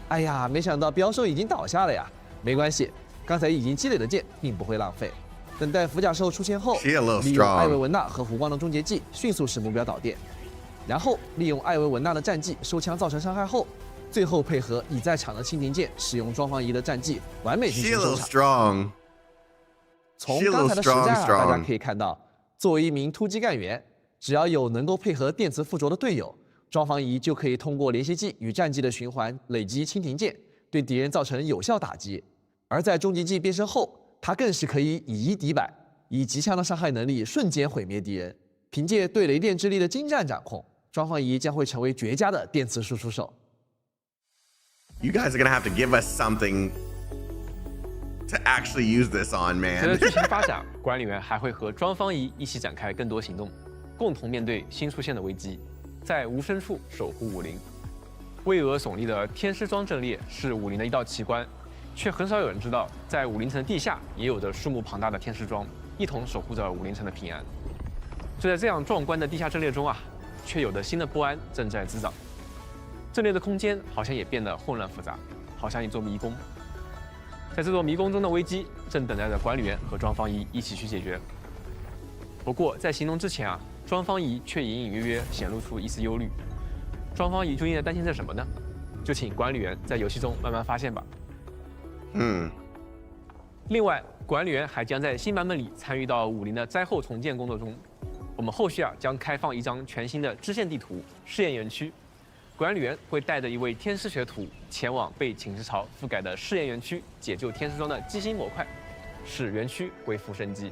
哎呀，没想到标兽已经倒下了呀！没关系，刚才已经积累的剑并不会浪费。等待符甲兽出现后，利用艾维文纳和湖光的终结技迅速使目标导电，然后利用艾维文纳的战技收枪造成伤害后，最后配合已在场的蜻蜓剑，使用庄方仪的战技完美进行收场。从刚才的实战大家可以看到，作为一名突击干员，只要有能够配合电磁附着的队友，庄方仪就可以通过连续技与战技的循环累积蜻蜓剑，对敌人造成有效打击。而在终极技变身后，他更是可以以一敌百，以极强的伤害能力瞬间毁灭敌人。凭借对雷电之力的精湛掌控，庄方仪将会成为绝佳的电磁输出手。You guys are gonna have to give us something to actually use this on, man. 随着剧情发展，管理员还会和庄方仪一起展开更多行动，共同面对新出现的危机，在无声处守护武林。巍峨耸立的天师庄阵列是武林的一道奇观。却很少有人知道，在武林城地下也有着数目庞大的天师庄，一同守护着武林城的平安。就在这样壮观的地下阵列中啊，却有着新的不安正在滋长。阵列的空间好像也变得混乱复杂，好像一座迷宫。在这座迷宫中的危机，正等待着管理员和庄方仪一起去解决。不过在行动之前啊，庄方仪却隐隐约约显露出一丝忧虑。庄方仪究竟在担心着什么呢？就请管理员在游戏中慢慢发现吧。另外，管理员还将在新版本里参与到武林的灾后重建工作中。我们后续将开放一张全新的支线地图试验园区，管理员会带着一位天师学徒前往被侵蚀潮覆盖的试验园区，解救天师庄的机芯模块，使园区恢复生机。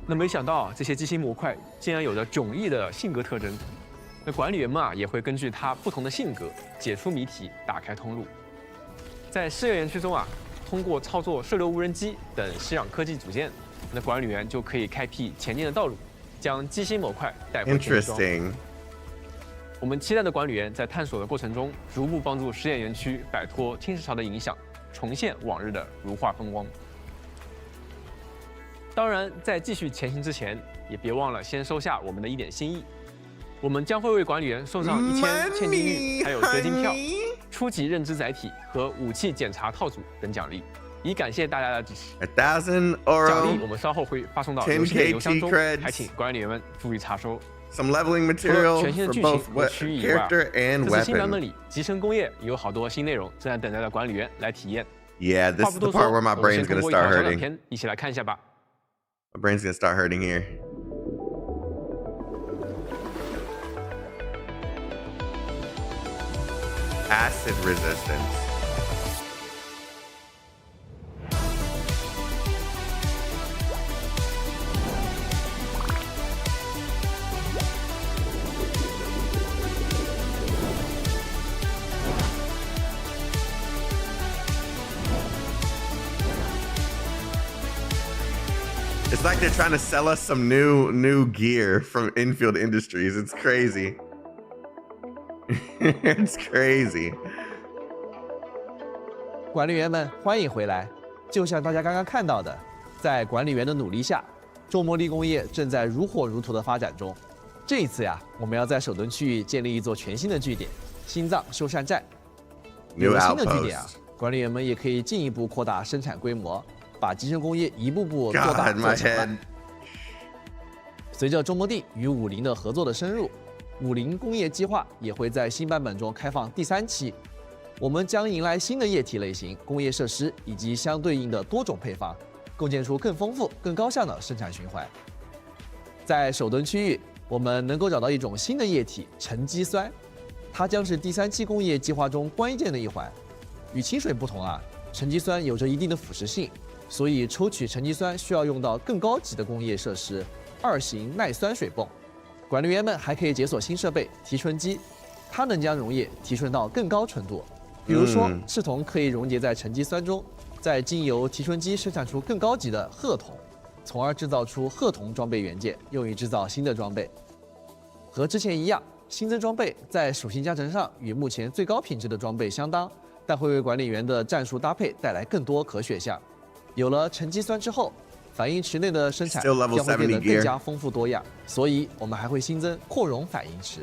那没想到这些机芯模块竟然有着迥异的性格特征。那管理员们也会根据他不同的性格解出谜题，打开通路。在试验园区中通过操作射流无人机等吸氧科技组件，那管理员就可以开辟前进的道路，将机芯模块带回天师庄。我们期待的管理员在探索的过程中，逐步帮助试验园区摆脱侵蚀潮的影响，重现往日的如画风光。当然，在继续前行之前，也别忘了先收下我们的一点心意。我们将会为管理员送上1000千金玉，还有折金票、初级认知载体和武器检查套组等奖励，以感谢大家的支持。1000 奖励我们稍后会发送到游戏的邮箱中，还请管理员们注意查收。Some leveling material 全新的 for 剧 both 情和区域以外， character and 这次新版 weapon. 本里集成工业也有好多新内容正在等待着管理员来体验。Yeah, this 话 is 不 the 多 part 说， where my 我们 brain's 先通 gonna 过一条 start 小短 hurting. 片一起来看一下吧。My brain's gonna start hurting here. Acid resistance. It's like they're trying to sell us some new gear from Infield Industries. It's crazy. It's crazy. 管理员们，欢迎回来！就像大家刚刚看到的，在管理员的努力下，周末利工业正在如火如荼的发展中。这一次呀，我们要在首墩区域建立一座全新的据点——心脏修缮站。有了新的据点啊，管理员们也可以进一步扩大生产规模，把集成工业一步步做大做强了。随着周末地与50的合作的深入，50工业计划也会在新版本中开放第3期。我们将迎来新的液体类型、工业设施以及相对应的多种配方，构建出更丰富、更高效的生产循环。在首墩区域，我们能够找到一种新的液体——沉积酸，它将是第3期工业计划中关键的一环。与清水不同啊，沉积酸有着一定的腐蚀性，所以抽取沉积酸需要用到更高级的工业设施——2型耐酸水泵。管理员们还可以解锁新设备提纯机，它能将溶液提纯到更高纯度。比如说，赤铜可以溶解在沉积酸中，再经由提纯机生产出更高级的褐铜，从而制造出褐铜装备元件，用于制造新的装备。和之前一样，新增装备在属性加成上与目前最高品质的装备相当，但会为管理员的战术搭配带来更多可选项。有了沉积酸之后，反应池内的生产将会变得更加丰富多样，所以我们还会新增扩容反应池。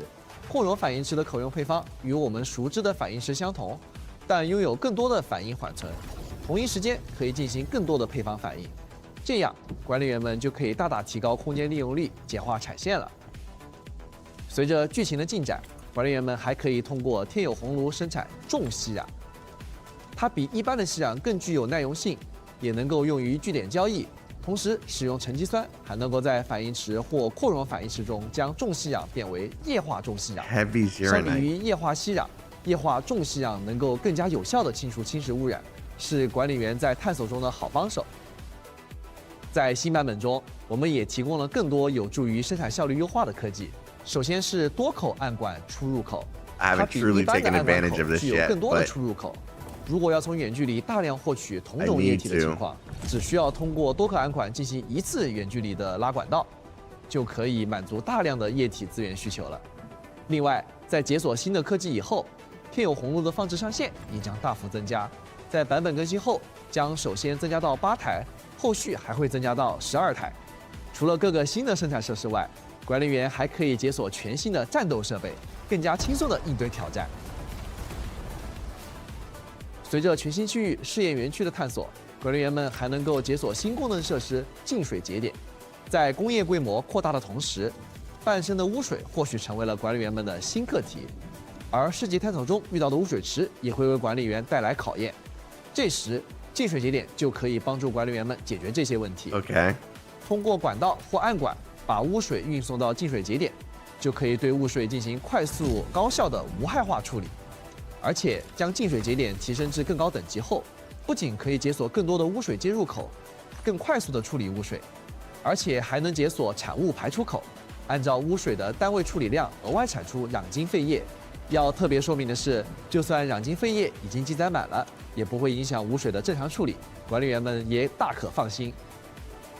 扩容反应池的可用配方与我们熟知的反应池相同，但拥有更多的反应缓存，同一时间可以进行更多的配方反应，这样管理员们就可以大大提高空间利用率，简化产线了。随着剧情的进展，管理员们还可以通过天有红炉生产重吸氧，它比一般的吸氧更具有耐用性，也能够用于据点交易。同时，使用沉积酸还能够在反应池或扩容反应池中将重吸氧变为液化重吸氧。相比于液化吸氧，液化重吸氧能够更加有效地清除侵蚀污染，是管理员在探索中的好帮手。在新版本中，我们也提供了更多有助于生产效率优化的科技。首先是多口暗管出入口，它比一般的暗管口具有更多的出入口。如果要从远距离大量获取同种液体的情况，只需要通过多个暗管进行一次远距离的拉管道，就可以满足大量的液体资源需求了。另外，在解锁新的科技以后，天有红炉的放置上限也将大幅增加。在版本更新后，将首先增加到8台，后续还会增加到12台。除了各个新的生产设施外，管理员还可以解锁全新的战斗设备，更加轻松地应对挑战。随着全新区域试验园区的探索，管理员们还能够解锁新功能设施净水节点。在工业规模扩大的同时，半生的污水或许成为了管理员们的新课题，而世界探索中遇到的污水池也会为管理员带来考验。这时，净水节点就可以帮助管理员们解决这些问题。通过管道或暗管把污水运送到净水节点，就可以对污水进行快速高效的无害化处理。而且将净水节点提升至更高等级后，不仅可以解锁更多的污水接入口，更快速地处理污水，而且还能解锁产物排出口，按照污水的单位处理量额外产出氧精废液。要特别说明的是，就算氧精废液已经积载满了，也不会影响污水的正常处理，管理员们也大可放心。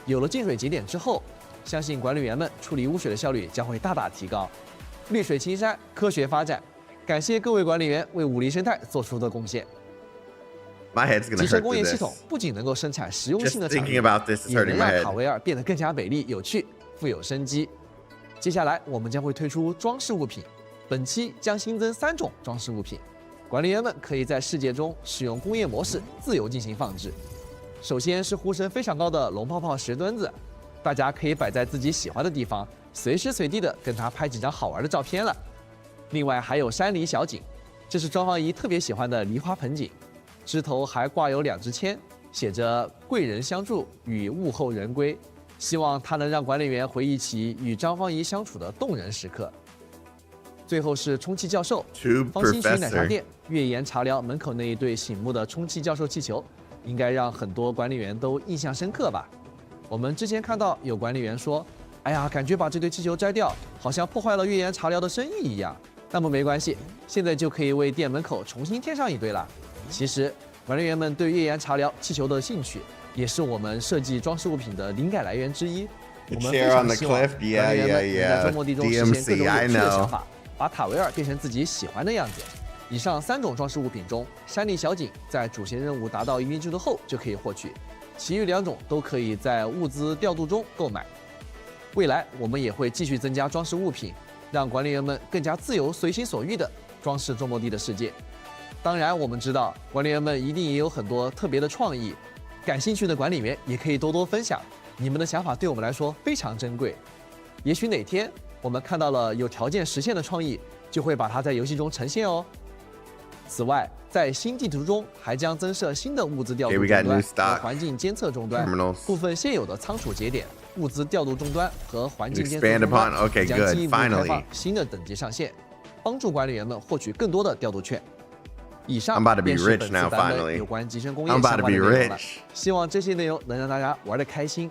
有了净水节点之后，相信管理员们处理污水的效率将会大大提高。绿水青山，科学发展。感谢各位管理员为武力生态做出的贡献。集成工业系统不仅能够生产实用性的产品，也能让卡维尔变得更加美丽、有趣、富有生机。接下来我们将会推出装饰物品，本期将新增3种装饰物品，管理员们可以在世界中使用工业模式自由进行放置。首先是呼声非常高的龙泡泡石墩子，大家可以摆在自己喜欢的地方，随时随地的跟它拍几张好玩的照片了。另外还有山梨小景，这是庄方姨特别喜欢的梨花盆景，枝头还挂有2支签，写着“贵人相助与物候人归”，希望它能让管理员回忆起与张方姨相处的动人时刻。最后是充气教授，方新区奶茶店月岩茶寮门口那一对醒目的充气教授气球，应该让很多管理员都印象深刻吧。我们之前看到有管理员说，哎呀，感觉把这对气球摘掉，好像破坏了月岩茶寮的生意一样。那么没关系，现在就可以为店门口重新添上一对了。其实，管理员们对月岩茶寮气球的兴趣，也是我们设计装饰物品的灵感来源之一。我们非常希望管理员们能在周末地中实现各种有趣的想法，把塔维尔变成自己喜欢的样子。以上3种装饰物品中，山里小景在主线任务达到一定程度后就可以获取，其余2种都可以在物资调度中购买。未来我们也会继续增加装饰物品，让管理员们更加自由、随心所欲地装饰中末地的世界。当然，我们知道管理员们一定也有很多特别的创意，感兴趣的管理员也可以多多分享，你们的想法对我们来说非常珍贵。也许哪天我们看到了有条件实现的创意，就会把它在游戏中呈现哦。此外，在新地图中还将增设新的物资调度终端和环境监测终端，部分现有的仓储节点、物资调度终端和环境监测终端将进一步开放新的等级上限，帮助管理员们获取更多的调度券。以上便是本次版本有关集成工业相关的内容了，希望这些内容能让大家玩得开心。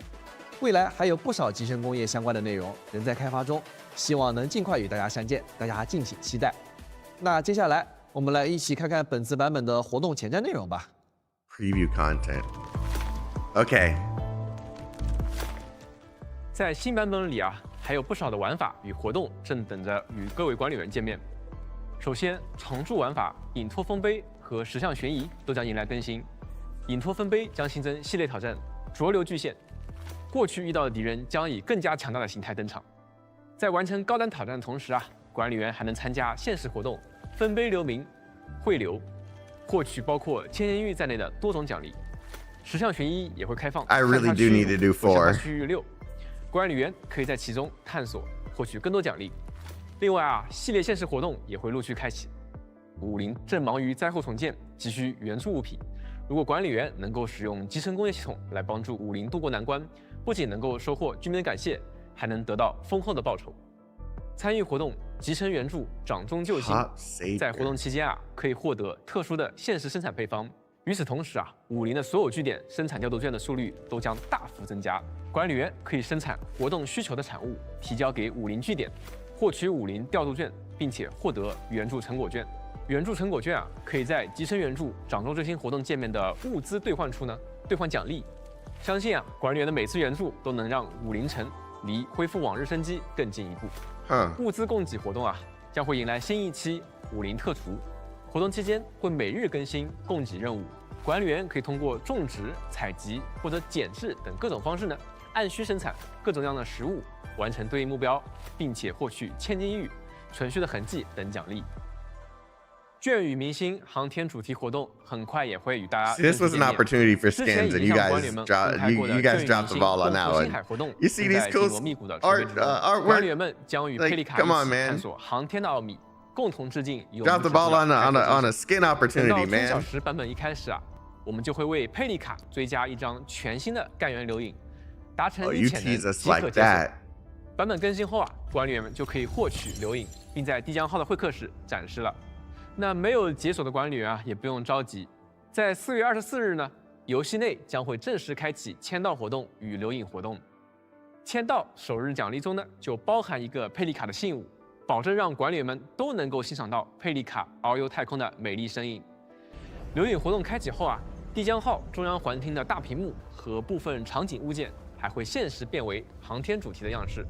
未来还有不少集成工业相关的内容仍在开发中，希望能尽快与大家相见，大家敬请期待。那接下来我们来一起看看本次版本的活动前瞻内容吧。Preview content. OK. 在新版本里啊，还有不少的玩法与活动正等着与各位管理员见面。首先，常驻玩法隐托丰碑和10项悬疑都将迎来更新。隐托丰碑将新增系列挑战浊流巨线，过去遇到的敌人将以更加强大的形态登场。在完成高端挑战的同时啊，管理员还能参加限时活动丰碑流明汇流，获取包括千年玉在内的多种奖励。10项悬疑也会开放。I really do need to do 4. 区域6，管理员可以在其中探索，获取更多奖励。另外啊，系列限时活动也会陆续开启。武林正忙于灾后重建，急需援助物品。如果管理员能够使用集成工业系统来帮助武林渡过难关，不仅能够收获居民的感谢，还能得到丰厚的报酬。参与活动集成援助掌中救星，在活动期间啊，可以获得特殊的限时生产配方。与此同时啊，武林的所有据点生产调度券的数率都将大幅增加。管理员可以生产活动需求的产物，提交给武林据点，获取武林调度券，并且获得援助成果券。援助成果券啊，可以在集成援助掌中救星活动界面的物资兑换处呢兑换奖励。相信啊，管理员的每次援助都能让武林城离恢复往日生机更进一步。物资供给活动啊，将会迎来新一期武林特厨。活动期间会每日更新供给任务，管理员可以通过种植、采集或者减制等各种方式呢，按需生产各种各样的食物，完成对应目标，并且获取千金玉、存续的痕迹等奖励。卷与明星航天主题活动很快也会与大家。This was an opportunity for skins, and you guys dropped the ball on that one. You see these cool artwork? 管理员们将与佩利卡一起 come on, man. 探索航天的奥秘，共同致敬。Drop the ball on a skin opportunity, 等到man. 小时版本一开始啊，我们就会为佩利卡追加一张全新的干员留影，达成你潜能即可解锁。版本更新后啊，管理员们就可以获取留影，并在帝江号的会客室展示了。那没有解锁的管理员啊，也不用着急，在4月24日呢，游戏内将会正式开启签到活动与留影活动。签到首日奖励中呢，就包含一个佩利卡的信物，保证让管理员们都能够欣赏到佩利卡遨游太空的美丽身影。留影活动开启后啊，帝江号中央环厅的大屏幕和部分场景物件还会限时变为航天主题的样式，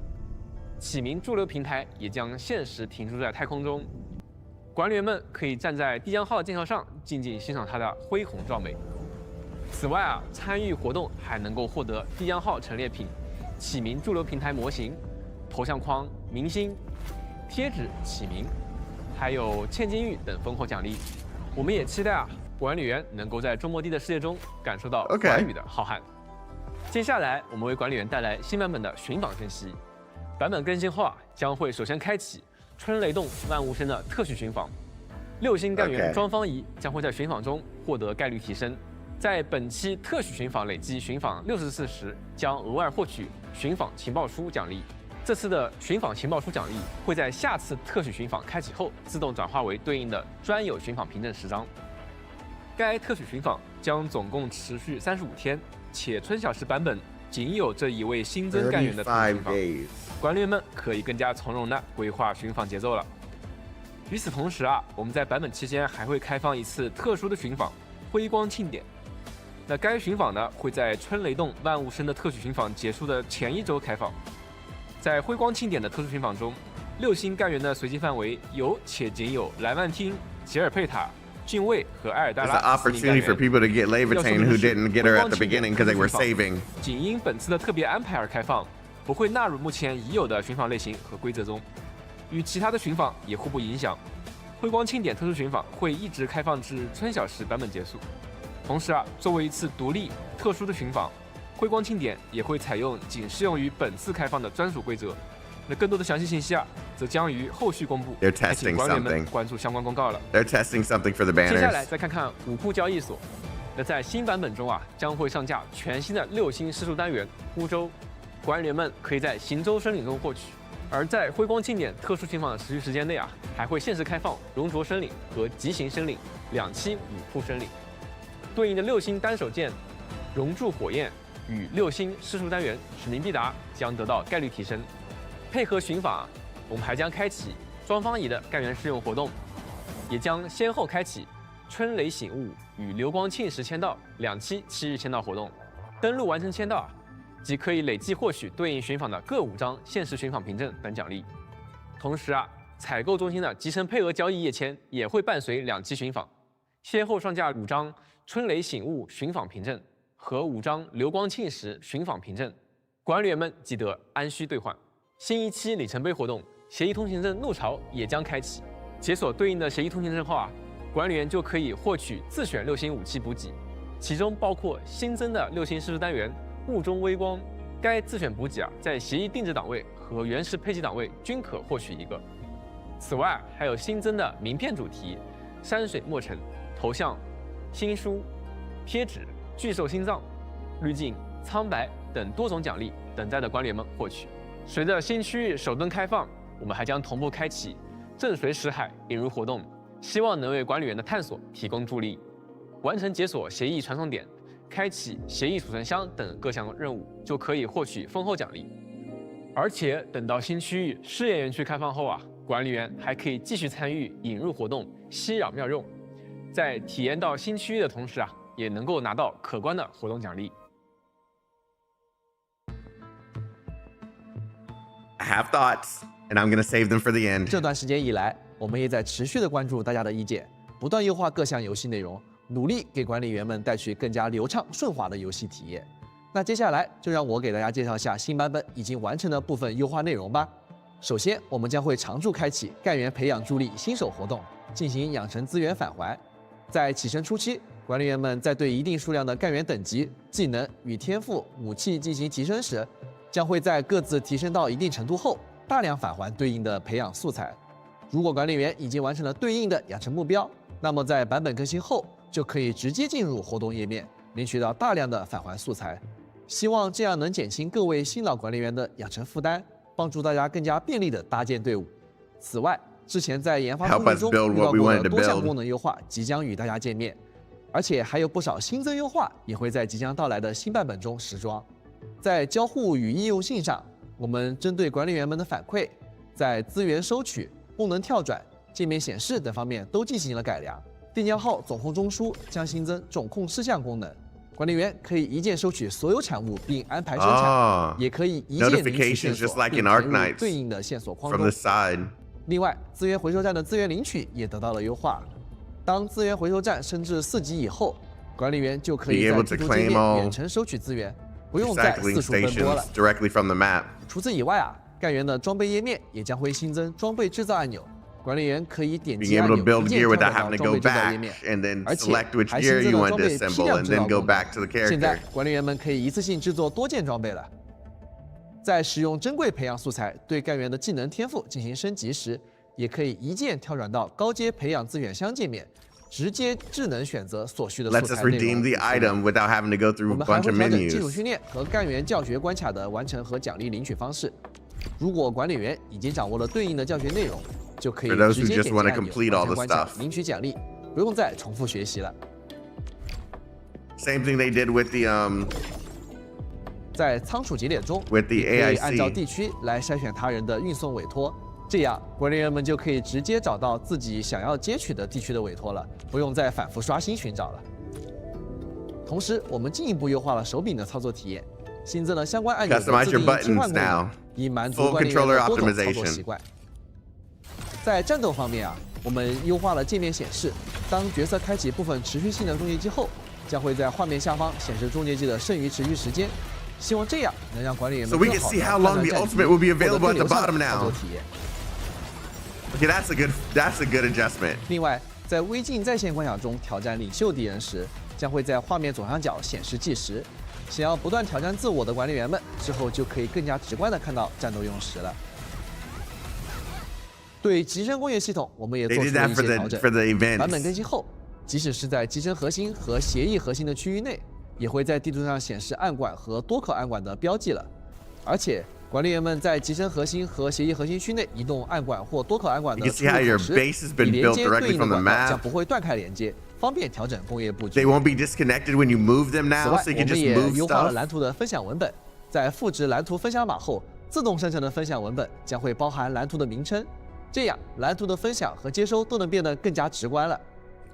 启明驻留平台也将限时停驻在太空中。管理员们可以站在帝江号的舰桥上，静静欣赏它的恢宏壮美。此外啊，参与活动还能够获得帝江号陈列品、启明驻留平台模型、头像框、明星、贴纸、启明，还有千金玉等丰厚奖励。我们也期待啊，管理员能够在中末地的世界中感受到管理的浩瀚。接下来，我们为管理员带来新版本的寻访分析。版本更新后啊，将会首先开启春雷动万物生的特许寻访，6星干员庄方仪将会在寻访中获得概率提升。在本期特许寻访累计寻访60次时，将额外获取寻访情报书奖励。这次的寻访情报书奖励会在下次特许寻访开启后自动转化为对应的专有寻访凭证10张。该特许寻访将总共持续35天，且春小时版本仅有这一位新增干员的特许寻访，管理员们可以更加从容地规划寻访节奏了。与此同时啊，我们在版本期间还会开放一次特殊的寻访——辉光庆典。那该寻访呢，会在春雷动万物生的特许寻访结束的前1周开放。在辉光庆典的特殊寻访中， 6星干员的随机范围有且仅有莱万汀、吉尔佩塔、俊卫和埃尔达 It's 拉 an 4名干 opportunity for 员。 people to get Levitane who didn't get her at the beginning because they were saving. 仅因本次的特别安排而开放，不会纳入目前已有的寻访类型和规则中，与其他的寻访也互不影响。辉光庆典特殊寻访会一直开放至春晓时版本结束。同时作为一次独立特殊的寻访，辉光庆典也会采用仅适用于本次开放的专属规则。那更多的详细信息则将于后续公布。 They're 还请 testing 官员们 something. 关注相关公告了。 They're testing something for the 接下来 banners. 再看看武库交易所。那在新版本中将会上架全新的6星施术单元乌州，管理员们可以在行州申领中获取。而在辉光庆典特殊寻访的持续时间内还会限时开放熔灼申领和极刑申领2期武库申领，对应的6星单手剑熔铸火焰与6星施术单元使命必达将得到概率提升。配合寻访我们还将开启庄方仪的干员试用活动，也将先后开启春雷醒悟与流光庆时签到2期7日签到活动。登录完成签到即可以累计获取对应寻访的各5张限时寻访凭证等奖励。同时采购中心的集成配额交易页签也会伴随2期寻访，先后上架5张春雷醒悟寻访凭证和5张流光庆时寻访凭证，管理员们记得按需兑换。新一期里程碑活动协议通行证怒潮也将开启，解锁对应的协议通行证后管理员就可以获取自选6星武器补给，其中包括新增的6星施术单元雾中微光。该自选补给在协议定制档位和原始配给档位均可获取1个。此外还有新增的名片主题、山水墨尘、头像、新书、贴纸、巨兽心脏、滤镜、苍白等多种奖励等待着管理员们获取。随着新区域首登开放，我们还将同步开启震髓识海引入活动，希望能为管理员的探索提供助力。完成解锁协议传送点、开启协议储存箱等各项任务，就可以获取丰厚奖励。而且等到新区域试验园区开放后管理员还可以继续参与引入活动熙扰妙用，在体验到新区域的同时也能够拿到可观的活动奖励。I have thoughts, and I'm gonna save them for the end. 这段时间以来，我们也在持续的关注大家的意见，不断优化各项游戏内容，努力给管理员们带去更加流畅顺滑的游戏体验。那接下来就让我给大家介绍一下新版本已经完成的部分优化内容吧。首先，我们将会常驻开启干员培养助力新手活动，进行养成资源返还。在起身初期，管理员们在对一定数量的干员等级、技能与天赋、武器进行提升时，将会在各自提升到一定程度后，大量返还对应的培养素材。如果管理员已经完成了对应的养成目标，那么在版本更新后，就可以直接进入活动页面，领取到大量的返还素材。希望这样能减轻各位新老管理员的养成负担，帮助大家更加便利地搭建队伍。此外，之前在研发过程中遇到过的多项功能优化即将与大家见面，而且还有不少新增优化也会在即将到来的新版本中实装。在交互与应用性上，我们针对管理员们的反馈，在资源收取、功能跳转、界面显示等方面都进行了改良。定将号总控中枢将新增总控事项功能，管理员可以一键收取所有产物并安排生产，也可以一键领取线索并填入对应的线索框中。另外，资源回收站的资源领取也得到了优化。当资源回收站升至4级以后，管理员就可以在地图界面远程收取资源，不用再四处奔波了。除此以外干员的装备页面也将会新增装备制造按钮。管理员可以点击按钮一键跳转到装备制造页面，而且还新增了装备批量制造功能。现在管理员们可以一次性制作多件装备了。在使用珍贵培养素材对干员的技能天赋进行升级时，也可以一键跳转到高阶培养资源箱界面，直接智能选择所需的素材内容。我们还会调整基础训练和干员教学关卡的完成和奖励领取方式。如果管理员已经掌握了对应的教学内容，就可以直接点击按钮完成关卡领取奖励，不用再重复学习了。Same thing they did with the 在仓储节点中，可以按照地区来筛选他人的运送委托，这样管理员们就可以直接找到自己想要接取的地区的委托了，不用再反复刷新寻找了。同时，我们进一步优化了手柄的操作体验，新增了相关按钮的自定义切换功能，以满足管理员的多种操作习惯。在战斗方面啊，我们优化了界面显示，当角色开启部分持续性的终结技后，将会在画面下方显示终结技的剩余持续时间。希望这样能让管理员们 So we 更 can 好 see 地 how 判 long 断 the 战 ultimate will 局， be 获得 available 更 at the 流畅 bottom 的操 now. 作体验。 Okay, that's a good adjustment. 另外，在微镜在线关卡中挑战领袖敌人时，将会在画面左上角显示计时。想要不断挑战自我的管理员们，之后就可以更加直观地看到战斗用时了。对集成工业系统，我们也 They 做出 did 了 that 一 for 些 the 调 for 整。 the 版本 events. 更新后，即使是在集成核心和协议核心的区域内，也会在地图上显示暗管和多口暗管的标记了。而且，管理员们在集成核心和协议核心区内移动暗管或多口暗管的 You 出 can see 入 how your 口时， base has 以 been 连 built 接对 directly 应的 from the 管道 map. 将不会断开连接，方便调整工业布局。 They won't be disconnected when you move them 此 now, 外， so you 我 can 们 just 也 move 优化了 stuff. 蓝图的分享文本，在复制蓝图分享码后，自动生成的分享文本将会包含蓝图的名称，这样蓝图的分享和接收都能变得更加直观了。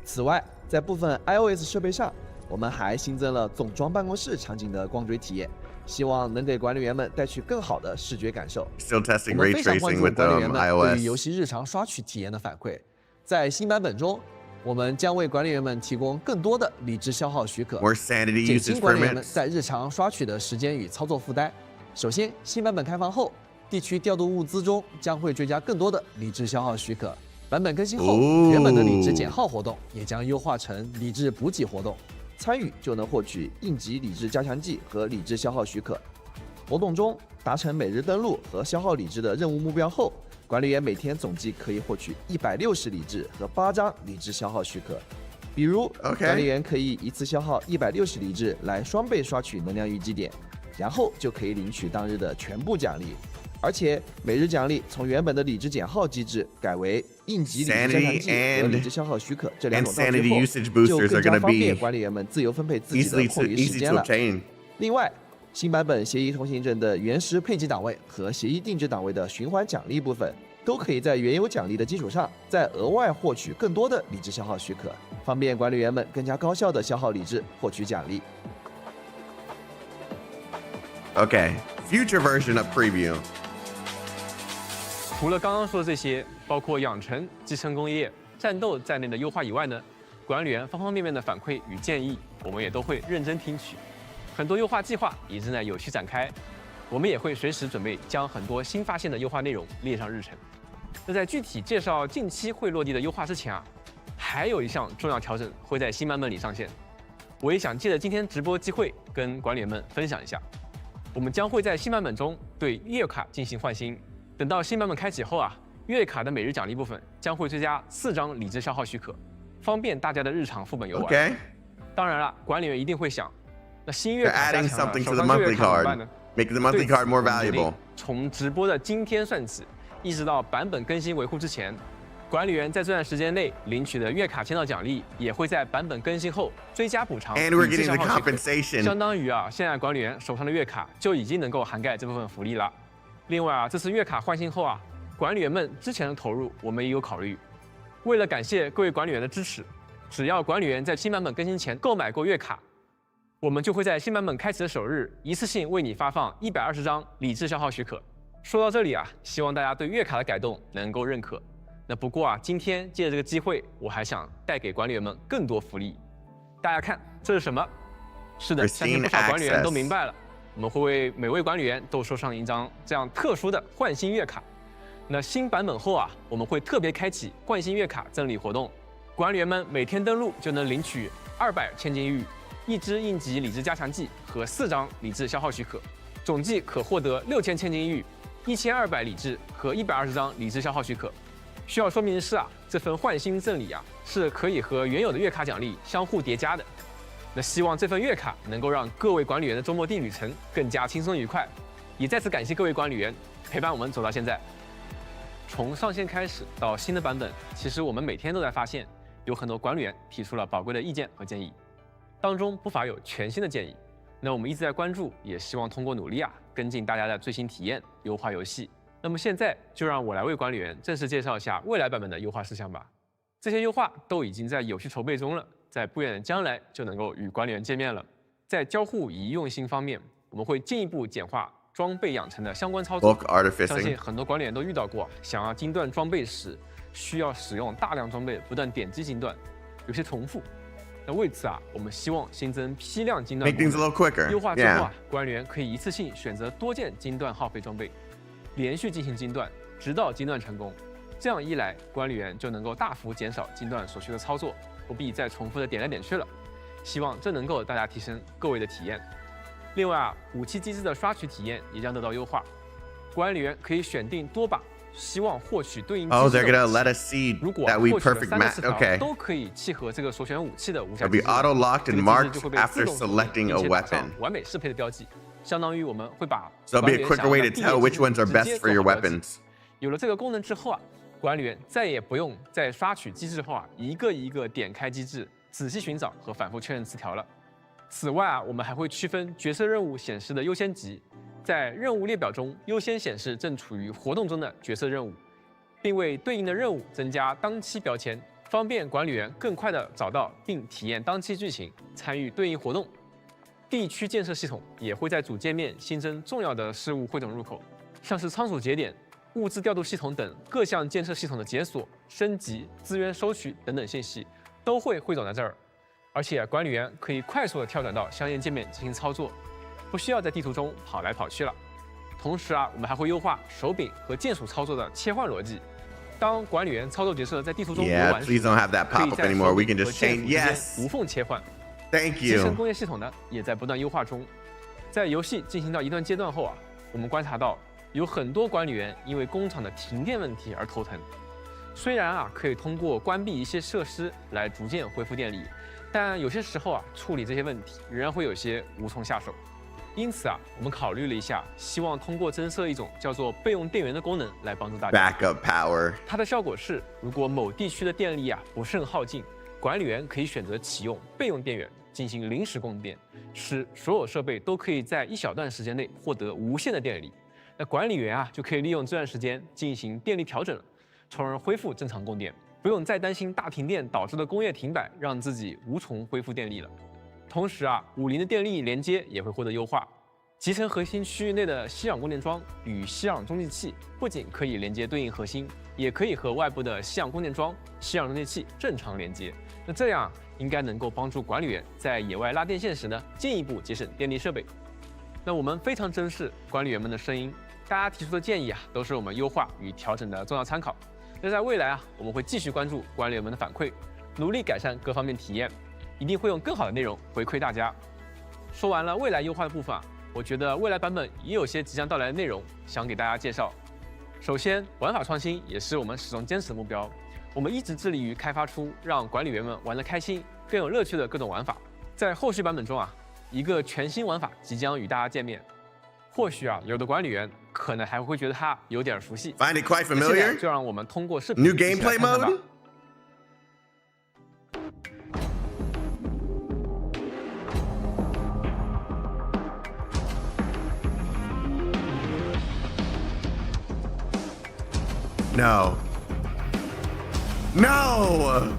此外，在部分 iOS 设备上，我们还新增了总装办公室场景的光追体验，希望能给管理员们带去更好的视觉感受。 Still 我 testing 们 ray 非常关 tracing 注 with 管理员们对于游 iOS. 戏日常刷取体验的反馈。在新版本中，我们将为管理员们提供更多的理智消耗许可， More sanity 减 usage 轻管理员们 permits. 在日常刷取的时间与操作负担。首先，新版本开放后，地区调度物资中将会追加更多的理智消耗许可。版本更新后，原本的理智减耗活动也将优化成理智补给活动，参与就能获取应急理智加强剂和理智消耗许可。活动中达成每日登录和消耗理智的任务目标后，管理员每天总计可以获取160理智和8张理智消耗许可。比如 OK 管理员可以一次消耗160理智来双倍刷取能量淤积点，然后就可以领取当日的全部奖励。而且每日奖励从原本的理智减耗机制改为应急理智加强剂和理智消耗许可这两种道具 sanity 后， usage boosters 就 are 更加 gonna 方便 be 管理员们自由分配自己的 easy 空 to 余时 easy 间 to 了。 obtain. 另外，新版本协议通行证的原始配给档位和协议定制档位的循环奖励部分，都可以在原有奖励的基础上，再额外获取更多的理智消耗许可，方便管理员们更加高效的消耗理智，获取奖励。 Okay, future version of preview. 除了刚刚说的这些，包括养成、集成工业、战斗在内的优化以外呢，管理员方方面面的反馈与建议，我们也都会认真听取。很多优化计划也正在有序展开，我们也会随时准备将很多新发现的优化内容列上日程。那在具体介绍近期会落地的优化之前啊，还有一项重要调整会在新版本里上线。我也想借着今天直播机会跟管理员们分享一下，我们将会在新版本中对月卡进行换新。等到新版本开启后啊，月卡的每日奖励部分将会追加4张理智消耗许可，方便大家的日常副本游玩。 Okay, 当然了，管理员一定会想，那新月 they're 卡加 adding 强了， something 手 to the 上就月 monthly 卡怎么办呢？ card, make the 对 monthly 此 card more 我们决定 valuable. 从直播的今天算起，一直到版本更新维护之前，管理员在这段时间内领取的月卡签到奖励，也会在版本更新后追加补偿 And we're 理智 getting 消 the 耗许可 compensation. 相当于啊，现在管理员手上的月卡就已经能够涵盖这部分福利了。另外啊，这次月卡换新后啊，管理员们之前的投入我们也有考虑。为了感谢各位管理员的支持，只要管理员在新版本更新前购买过月卡，我们就会在新版本开启的首日一次性为你发放120张理智消耗许可。说到这里啊，希望大家对月卡的改动能够认可。那不过啊，今天借着这个机会，我还想带给管理员们更多福利。大家看，这是什么？是的，相信不少管理员都明白了。我们会为每位管理员都收上一张这样特殊的换新月卡。那新版本后啊，我们会特别开启换新月卡赠礼活动，管理员们每天登录就能领取200千金玉、1支应急理智加强剂和4张理智消耗许可，总计可获得6000千金玉、1200理智和120张理智消耗许可。需要说明的是啊，这份换新赠礼啊是可以和原有的月卡奖励相互叠加的。那希望这份月卡能够让各位管理员的周末地旅程更加轻松愉快，也再次感谢各位管理员陪伴我们走到现在。从上线开始到新的版本，其实我们每天都在发现有很多管理员提出了宝贵的意见和建议，当中不乏有全新的建议。那我们一直在关注，也希望通过努力啊，跟进大家的最新体验，优化游戏。那么现在就让我来为管理员正式介绍一下未来版本的优化事项吧。这些优化都已经在有序筹备中了，在不远的将来就能够与管理员见面了。在交互与用心方面，我们会进一步简化装备养成的相关操作。 Bulk 相信 artificing. 很多管理员都遇到过，想要精锻装备时，需要使用大量装备不断点击精锻，有些重复。那为此啊，我们希望新增批量精锻 Make things a 功能 little quicker. 优化之后 Yeah. 啊，管理员可以一次性选择多件精锻耗费装备，连续进行精锻，直到精锻成功。这样一来，管理员就能够大幅减少精锻所需的操作，不必再重复的点来点去了。希望这能够大家提升各位的体验。另外啊，武器机制的刷取体验也将得到优化，管理员可以选定多把希望获取对应机 Oh, 制 they're 的 gonna 武器。 let us see 如果 that we 获取的 perfect 3个 match. 词条 Okay. 都可以契合这个所选武器的无瑕 It'll 机 be 制， auto locked 这 and 个机制 marked 就会被 after 自动 selecting a 并且打上 weapon. 完美适配的标记，相当于我们会把 So it'll 管 be 理 a 员想 quicker 要 way 在 to 地 tell 面 which ones are 直接 best for your 做好标记。 weapons. 有了这个功能之后啊，管理员再也不用在刷取机制后啊一个一个点开机制，仔细寻找和反复确认词条了。此外啊，我们还会区分角色任务显示的优先级，在任务列表中优先显示正处于活动中的角色任务，并为对应的任务增加当期标签，方便管理员更快地找到并体验当期剧情，参与对应活动。地区建设系统也会在主界面新增重要的事务汇总入口，像是仓储节点、物资调度系统等各项建设系统的解锁、升级、资源收取等等信息都会汇总在这儿。而且管理员可以快速地跳转到相应界面进行操作，不需要在地图中跑来跑去了。同时啊，我们还会优化手柄和键鼠操作的切换逻辑。当管理员操作角色在地图中游 Yeah, 玩时， please don't have that 可以 pop up 在 anymore. 手 We 柄 can 和 just 键 change. 鼠之间 Yes. 无缝切换。 Thank 集成 you. 工业系统呢，也在不断优化中。在游戏进行到一段阶段后啊，我们观察到有很多管理员因为工厂的停电问题而头疼。虽然啊可以通过关闭一些设施来逐渐恢复电力，但有些时候啊处理这些问题仍然会有些无从下手。因此啊，我们考虑了一下，希望通过增设一种叫做备用电源的功能来帮助大家。 Backup power. 它的效果是，如果某地区的电力啊不甚耗尽，管理员可以选择启用备用电源进行临时供电，使所有设备都可以在一小段时间内获得无限的电力。那管理员啊就可以利用这段时间进行电力调整了，从而恢复正常供电，不用再担心大停电导致的工业停摆让自己无从恢复电力了。同时啊，武林的电力连接也会获得优化。集成核心区域内的吸氧供电桩与吸氧中继器不仅可以连接对应核心，也可以和外部的吸氧供电桩、吸氧中继器正常连接。那这样应该能够帮助管理员在野外拉电线时呢，进一步节省电力设备。那我们非常珍视管理员们的声音，大家提出的建议啊，都是我们优化与调整的重要参考。那在未来啊，我们会继续关注管理员们的反馈，努力改善各方面体验，一定会用更好的内容回馈大家。说完了未来优化的部分啊，我觉得未来版本也有些即将到来的内容想给大家介绍。首先，玩法创新也是我们始终坚持的目标。我们一直致力于开发出让管理员们玩得开心、更有乐趣的各种玩法。在后续版本中啊，一个全新玩法即将与大家见面。或许啊，有的管理员可能还会觉得它有点熟悉。 Find it quite 那现在 familiar? 就让我们通过视频 New 一起来 gameplay 看看吧 mode? No. No!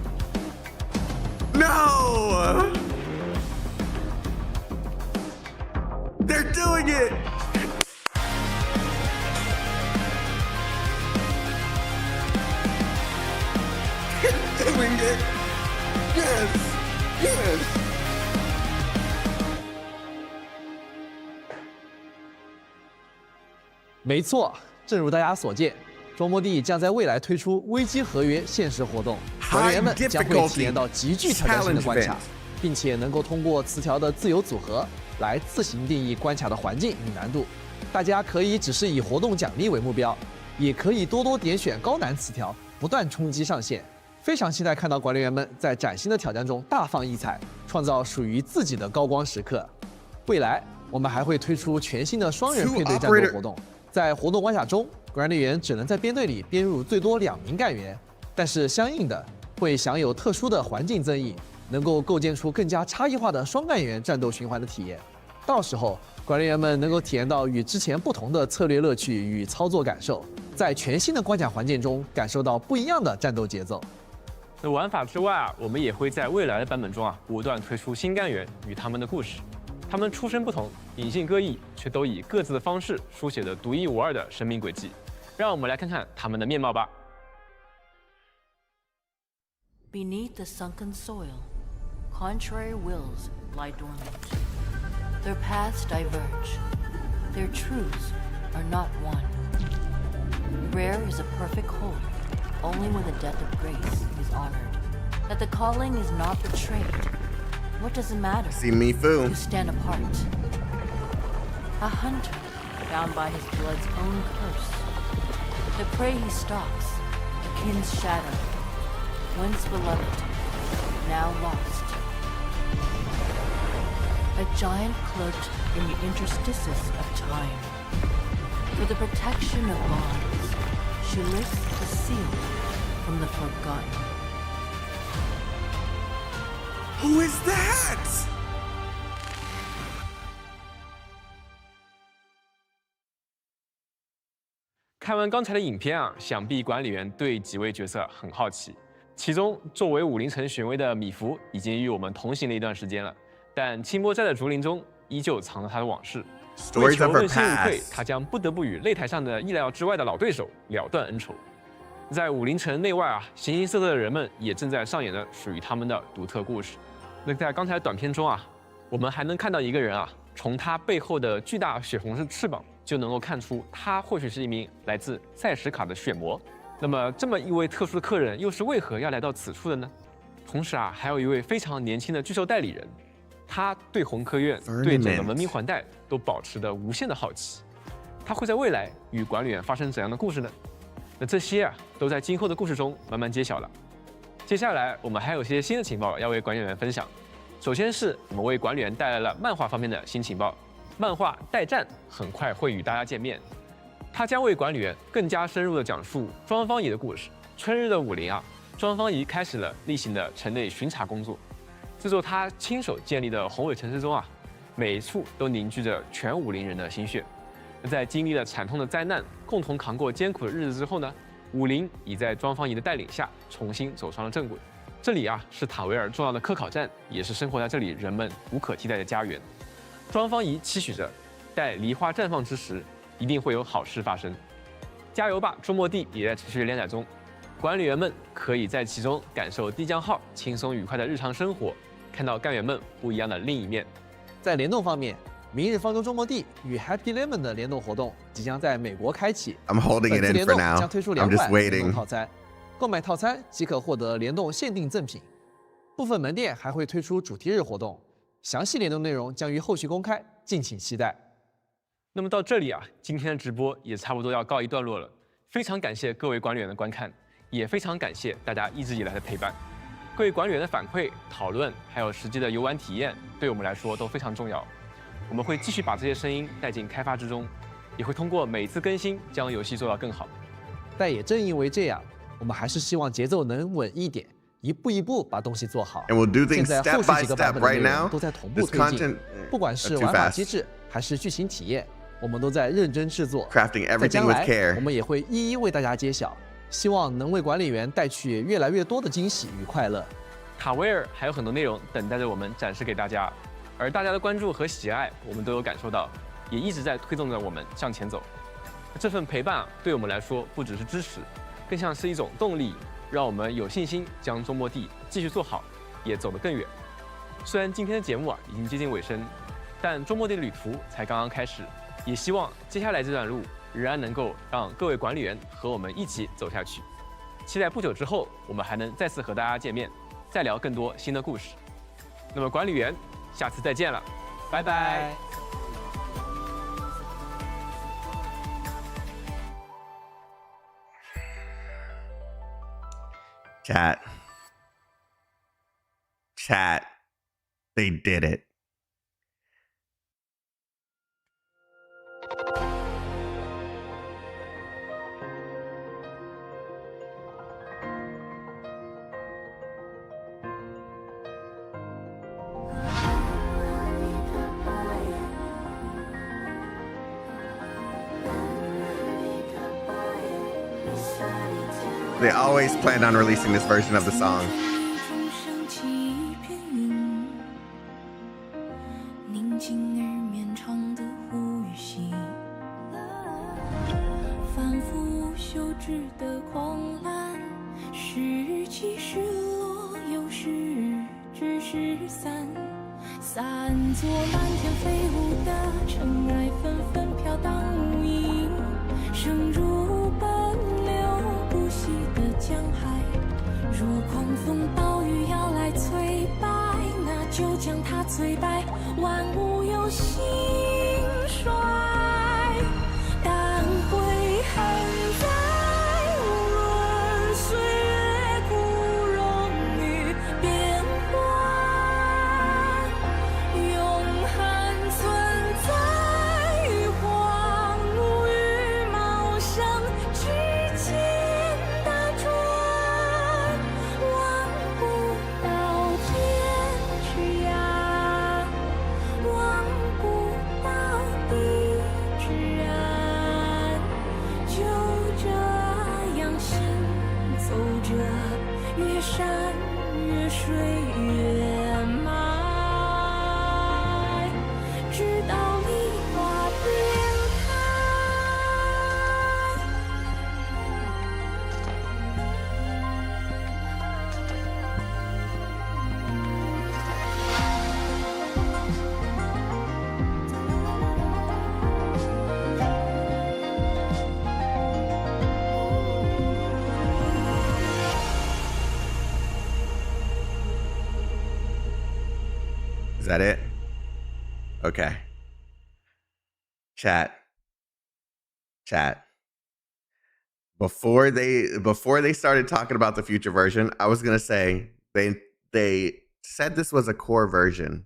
No! They're doing it! They're doing it! Yes! Yes! 没错，正如大家所见，装模地将在未来推出危机合约限时活动，管理员们将会体验到极具挑战性的关卡，并且能够通过词条的自由组合来自行定义关卡的环境与难度。大家可以只是以活动奖励为目标，也可以多多点选高难词条，不断冲击上限。非常期待看到管理员们在崭新的挑战中大放异彩，创造属于自己的高光时刻。未来我们还会推出全新的双人配对战斗活动。在活动关卡中，管理员只能在编队里编入最多2名干员，但是相应的会享有特殊的环境增益，能够构建出更加差异化的双干员战斗循环的体验。到时候，管理员们能够体验到与之前不同的策略乐趣与操作感受，在全新的关卡环境中感受到不一样的战斗节奏。那玩法之外啊，我们也会在未来的版本中啊，不断推出新干员与他们的故事。他们出身不同，隐性各异，却都以各自的方式书写着独一无二的生命轨迹。让我们来看看他们的面貌吧。Beneath the sunken soil, contrary wills lie dormant. Their paths diverge. Their truths are not one. Rare is a perfect whole, only when the death of grace is honored. That the calling is not betrayed. What does it matter? See me foo. You stand apart. A hunter, bound by his blood's own curse. The prey he stalks, a kin's shadow. Once beloved, now lost. A giant cloaked in the interstices of time. For the protection of bonds, she lifts the seal from the forgotten. Who is that? 看完刚才的影片啊，想必管理员对几位角色很好奇。其中，作为武林城权威的米芾已经与我们同行了一段时间了，但清波寨的竹林中依旧藏着他的往事。为求问心无愧，他将不得不与擂台上的意料之外的老对手了断恩仇。在武林城内外啊，形形色色的人们也正在上演着属于他们的独特故事。那在刚才的短片中啊，我们还能看到一个人啊，从他背后的巨大血红色翅膀就能够看出，他或许是一名来自塞什卡的血魔。那么，这么一位特殊的客人，又是为何要来到此处的呢？同时啊，还有一位非常年轻的巨兽代理人，他对红科院、对整个文明环带都保持着无限的好奇。他会在未来与管理员发生怎样的故事呢？那这些啊，都在今后的故事中慢慢揭晓了。接下来，我们还有些新的情报要为管理员分享。首先是我们为管理员带来了漫画方面的新情报，漫画《待战》很快会与大家见面。他将为管理员更加深入地讲述庄方仪的故事。春日的武林啊，庄方仪开始了例行的城内巡查工作。这座他亲手建立的宏伟城市中啊，每一处都凝聚着全武林人的心血。在经历了惨痛的灾难，共同扛过艰苦的日子之后呢，武林已在庄方仪的带领下重新走上了正轨。这里啊是塔维尔重要的科考站，也是生活在这里人们无可替代的家园。庄方仪期许着，待梨花绽放之时，一定会有好事发生。加油吧，周末地也在持续连载中，管理员们可以在其中感受帝江号轻松愉快的日常生活，看到干员们不一样的另一面。在联动方面，明日方舟周末地与 Happy Lemon 的联动活动即将在美国开启。 I'm holding it in for now. 将推出2 I'm just 款联动 waiting. 套餐，购买套餐即可获得联动限定赠品。部分门店还会推出主题日活动，详细联动内容将于后续公开，敬请期待。那么到这里啊，今天的直播也差不多要告一段落了。非常感谢各位管理员的观看，也非常感谢大家一直以来的陪伴。各位管理员的反馈、讨论，还有实际的游玩体验，对我们来说都非常重要。我们会继续把这些声音带进开发之中，也会通过每一次更新将游戏做到更好。但也正因为这样，我们还是希望节奏能稳一点，一步一步把东西做好。 And we'll do 现 things 在 step 后续 by 几个版 step 本的 right 内容 now. 都在同步 This 推进 content,，不管是 too 玩法 fast. 机制还是剧情体验，我们都在认真制作。 Crafting 在 everything 将 with 来， care. 我们也会一一为大家揭晓，希望能为管理员带去越来越多的惊喜与快乐。塔维尔还有很多内容等待着我们展示给大家，而大家的关注和喜爱，我们都有感受到，也一直在推动着我们向前走。这份陪伴啊，对我们来说不只是支持，更像是一种动力，让我们有信心将周末地继续做好，也走得更远。虽然今天的节目啊已经接近尾声，但周末地的旅途才刚刚开始，也希望接下来这段路仍然能够让各位管理员和我们一起走下去。期待不久之后，我们还能再次和大家见面，再聊更多新的故事。那么管理员，下次再见了，拜拜。Chat, they did it. They always planned on releasing this version of the song. 风声起片影，宁静致的狂澜，时起时落，有时只是散。散作满天飞舞的尘埃，纷纷飘荡无影，声如奔流不息的江海。若狂风暴雨要来摧败，那就将它摧败，万物有兴衰。但悔恨在，无论岁月枯荣与变幻，永恒存在于荒芜与茂盛之间的转，望不到天之涯，望不到地之岸，就这样行走着，越山越水越埋，直到梨花变开。Is that it? Okay. Chat. Before they started talking about the future version, I was gonna say they said this was a core version,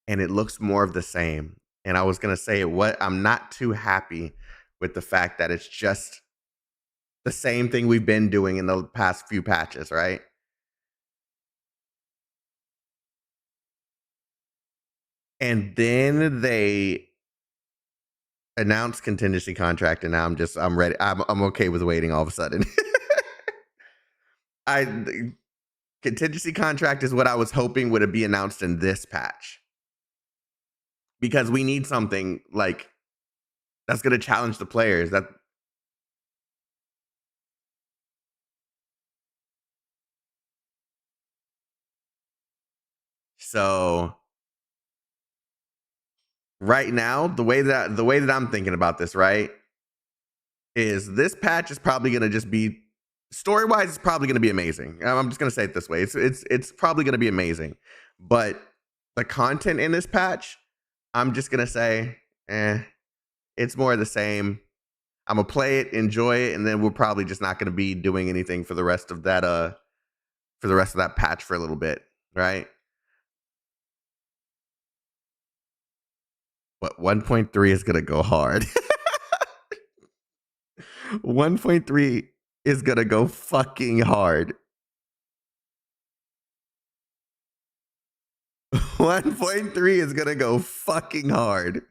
and it looks more of the same. And I was gonna say what I'm not too happy with the fact that it's just the same thing we've been doing in the past few patches, right? And then they announced contingency contract, and now I'm ready. I'm okay with waiting all of a sudden. Contingency contract is what I was hoping would be announced in this patch, because we need something like that's going to challenge the players. So right now, the way that I'm thinking about this, right, is this patch is probably going to just be story-wise, it's probably going to be amazing. I'm just going to say it this way. It's probably going to be amazing. But the content in this patch, I'm just going to say, it's more of the same. I'm going to play it, enjoy it, and then we're probably just not going to be doing anything for the rest of that patch for a little bit, right? But 1.3 is going to go hard. 1.3 is going to go fucking hard. 1.3 is going to go fucking hard.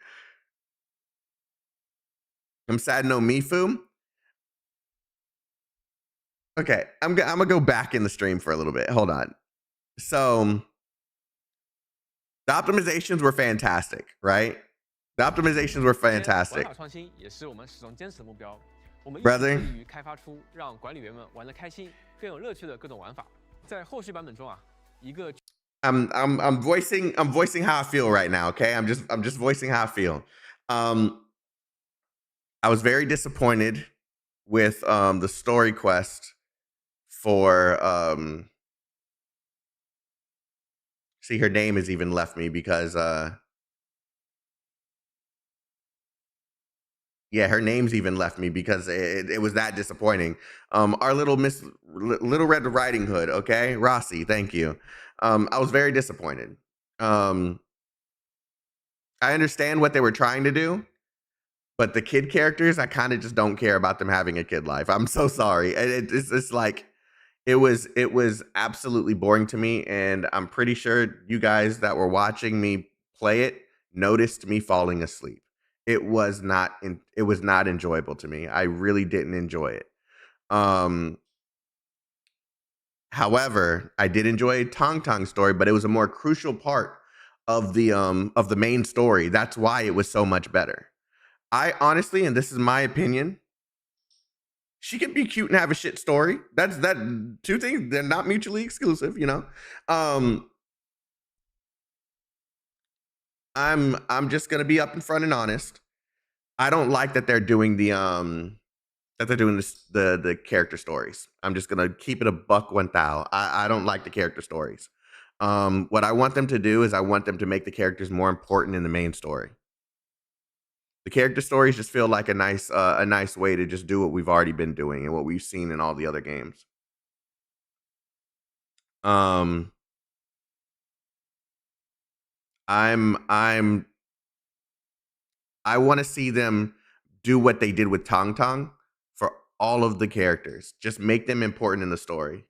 I'm sad no Mifu. Okay, I'm going to go back in the stream for a little bit. Hold on. So, the optimizations were fantastic, right? The optimizations were fantastic. Brother. I'm voicing how I feel right now, okay? I'm just voicing how I feel. I was very disappointed with the story quest for see, her name has even left me because yeah, her name's even left me because it was that disappointing. Our little Little Red Riding Hood, okay? Rossi, thank you. I was very disappointed. I understand what they were trying to do, but the kid characters, I kind of just don't care about them having a kid life. I'm so sorry. It's like, it was absolutely boring to me, and I'm pretty sure you guys that were watching me play it noticed me falling asleep. It was not enjoyable to me. I really didn't enjoy it. However, I did enjoy Tong Tong's story, but it was a more crucial part of the main story. That's why it was so much better. I honestly, and this is my opinion, She can be cute and have a shit story. That's that two things. They're not mutually exclusive, you know. I'm just gonna be up in front and honest. I don't like that they're doing the the character stories. I'm just gonna keep it a buck 1,000. I don't like the character stories. What I want them to do is I want them to make the characters more important in the main story. The character stories just feel like a nice way to just do what we've already been doing and what we've seen in all the other games. I want to see them do what they did with Tong Tong for all of the characters. Just make them important in the story.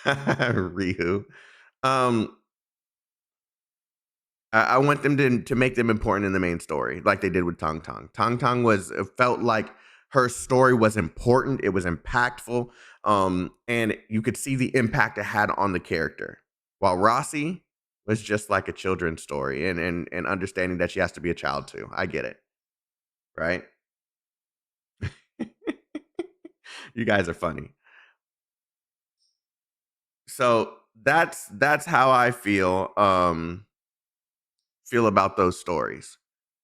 Rihu. I want them to make them important in the main story, like they did with Tong Tong. Tong Tong it felt like her story was important. It was impactful. And you could see the impact it had on the character. While Rossi was just like a children's story and understanding that she has to be a child too. I get it. Right? You guys are funny. So that's how I feel about those stories.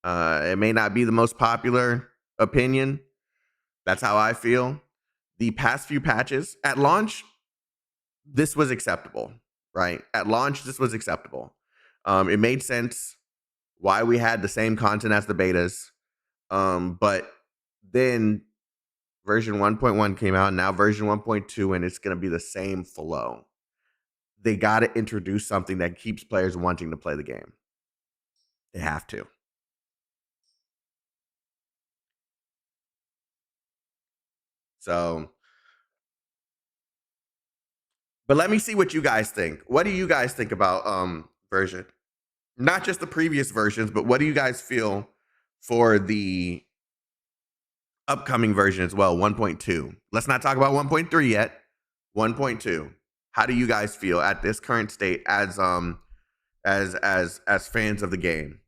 It may not be the most popular opinion. That's how I feel. The past few patches at launch, this was acceptable, right? At launch, this was acceptable. It made sense why we had the same content as the betas. But then version 1.1 came out, and now version 1.2, and it's going to be the same flow. They got to introduce something that keeps players wanting to play the game. They have to. So, but let me see what you guys think. What do you guys think about version? Not just the previous versions, but what do you guys feel for the upcoming version as well, 1.2? Let's not talk about 1.3 yet. 1.2. How do you guys feel at this current state as fans of the game?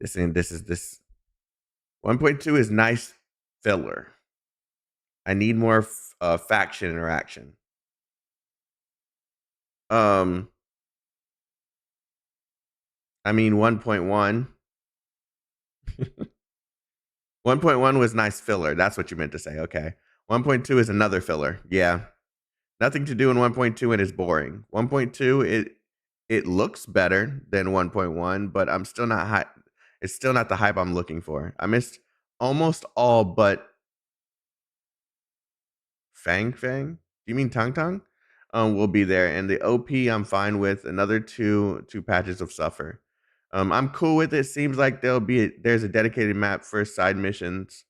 This 1.2 is nice filler. I need more faction interaction. I mean 1.1. 1.1 was nice filler. That's what you meant to say. Okay. 1.2 is another filler. Yeah. Nothing to do in 1.2 and it's boring. 1.2 it looks better than 1.1, but I'm still not high. It's still not the hype I'm looking for. I missed almost all but Fang. Do you mean Tong Tong? Will be there, and the OP I'm fine with. Another two patches of Suffer. I'm cool with it. Seems like there's a dedicated map for side missions,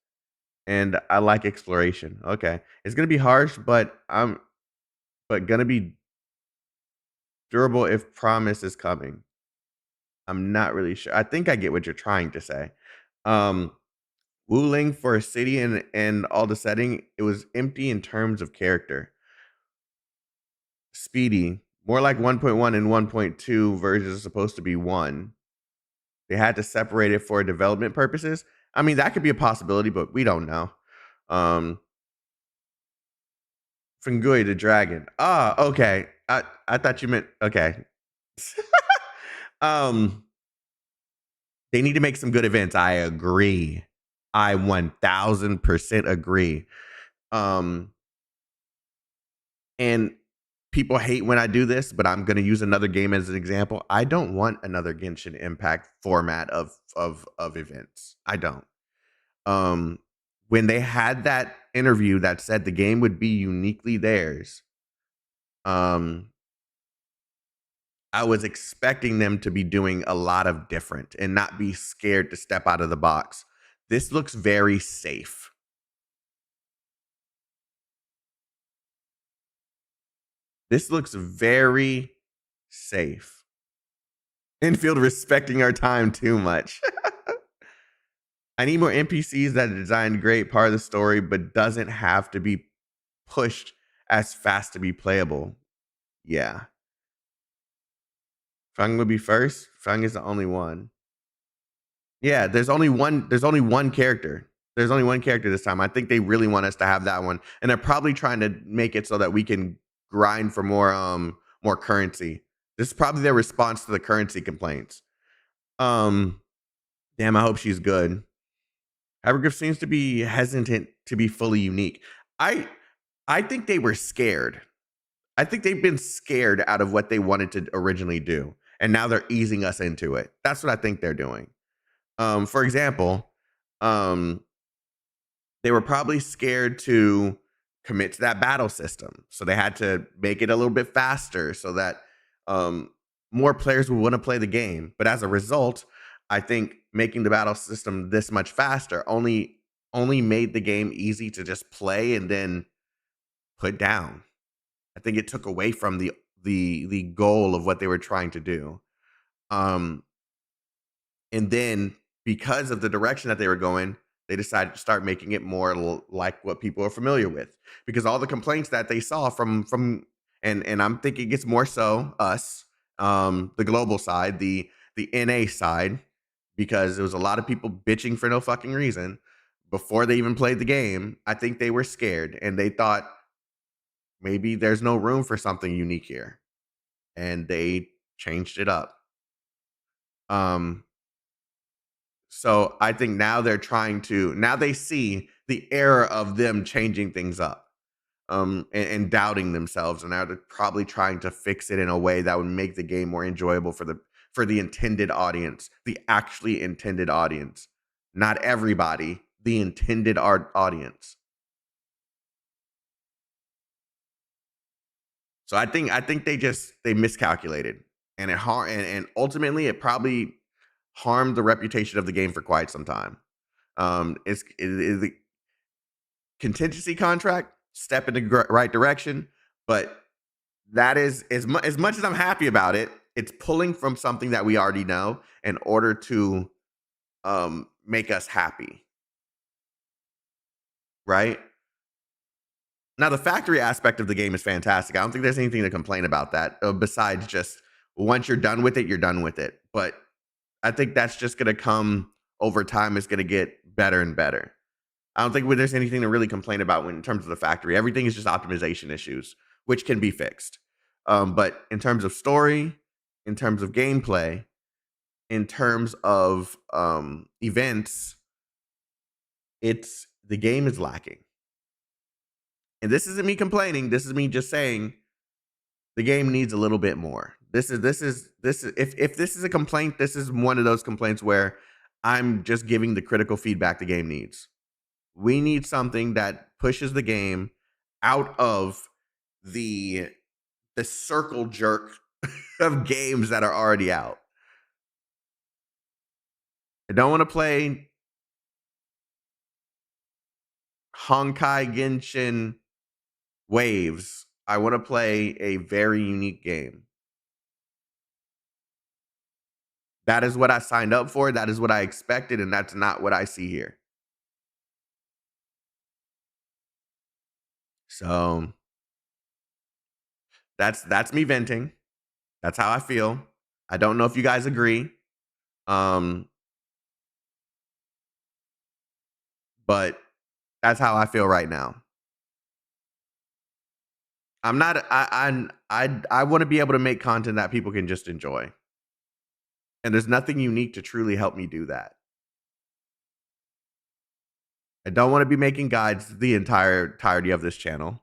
and I like exploration. Okay, it's gonna be harsh, but gonna be durable if promise is coming. I'm not really sure. I think I get what you're trying to say. Wu Ling for a city and all the setting, it was empty in terms of character. Speedy, more like 1.1 and 1.2 versions are supposed to be one. They had to separate it for development purposes. I mean, that could be a possibility, but we don't know. Fangyi the dragon. Ah, okay. I thought you meant okay. They need to make some good events. I agree. I 1000% agree. And people hate when I do this, but I'm going to use another game as an example. I don't want another Genshin Impact format of events. I don't. When they had that interview that said the game would be uniquely theirs, I was expecting them to be doing a lot of different and not be scared to step out of the box. This looks very safe. This looks very safe. Enfield respecting our time too much. I need more NPCs that are designed great, part of the story, but doesn't have to be pushed as fast to be playable. Yeah. Fang would be first. Fang is the only one. Yeah, there's only one character. There's only one character this time. I think they really want us to have that one. And they're probably trying to make it so that we can grind for more currency. This is probably their response to the currency complaints. Damn, I hope she's good. Hypergriff seems to be hesitant to be fully unique. I think they were scared. I think they've been scared out of what they wanted to originally do. And now they're easing us into it. That's what I think they're doing. For example, they were probably scared to commit to that battle system. So they had to make it a little bit faster so that more players would want to play the game. But as a result, I think making the battle system this much faster only made the game easy to just play and then put down. I think it took away from the goal of what they were trying to do. And then because of the direction that they were going, they decided to start making it more like what people are familiar with. Because all the complaints that they saw from and I'm thinking it's more so us, the global side, the NA side, because there was a lot of people bitching for no fucking reason before they even played the game. I think they were scared and they thought maybe there's no room for something unique here. And they changed it up. So I think now now they see the error of them changing things up, and doubting themselves. And now they're probably trying to fix it in a way that would make the game more enjoyable for the intended audience, the actually intended audience, not everybody, the intended audience. So I think they miscalculated, and and ultimately it probably harmed the reputation of the game for quite some time. It is a contingency contract, step in the right direction, but that is as much as I'm happy about it, it's pulling from something that we already know in order to make us happy, right? Now, the factory aspect of the game is fantastic. I don't think there's anything to complain about that, besides just once you're done with it, you're done with it. But I think that's just going to come over time. It's going to get better and better. I don't think there's anything to really complain about in terms of the factory. Everything is just optimization issues, which can be fixed. But in terms of story, in terms of gameplay, in terms of events, the game is lacking. And this isn't me complaining. This is me just saying the game needs a little bit more. If this is a complaint, this is one of those complaints where I'm just giving the critical feedback the game needs. We need something that pushes the game out of the circle jerk of games that are already out. I don't want to play Honkai Genshin Waves. I want to play a very unique game. That is what I signed up for. That is what I expected, and that's not what I see here. So that's me venting. That's how I feel. I don't know if you guys agree. But that's how I feel right now. I'm not I want to be able to make content that people can just enjoy. And there's nothing unique to truly help me do that. I don't want to be making guides the entirety of this channel.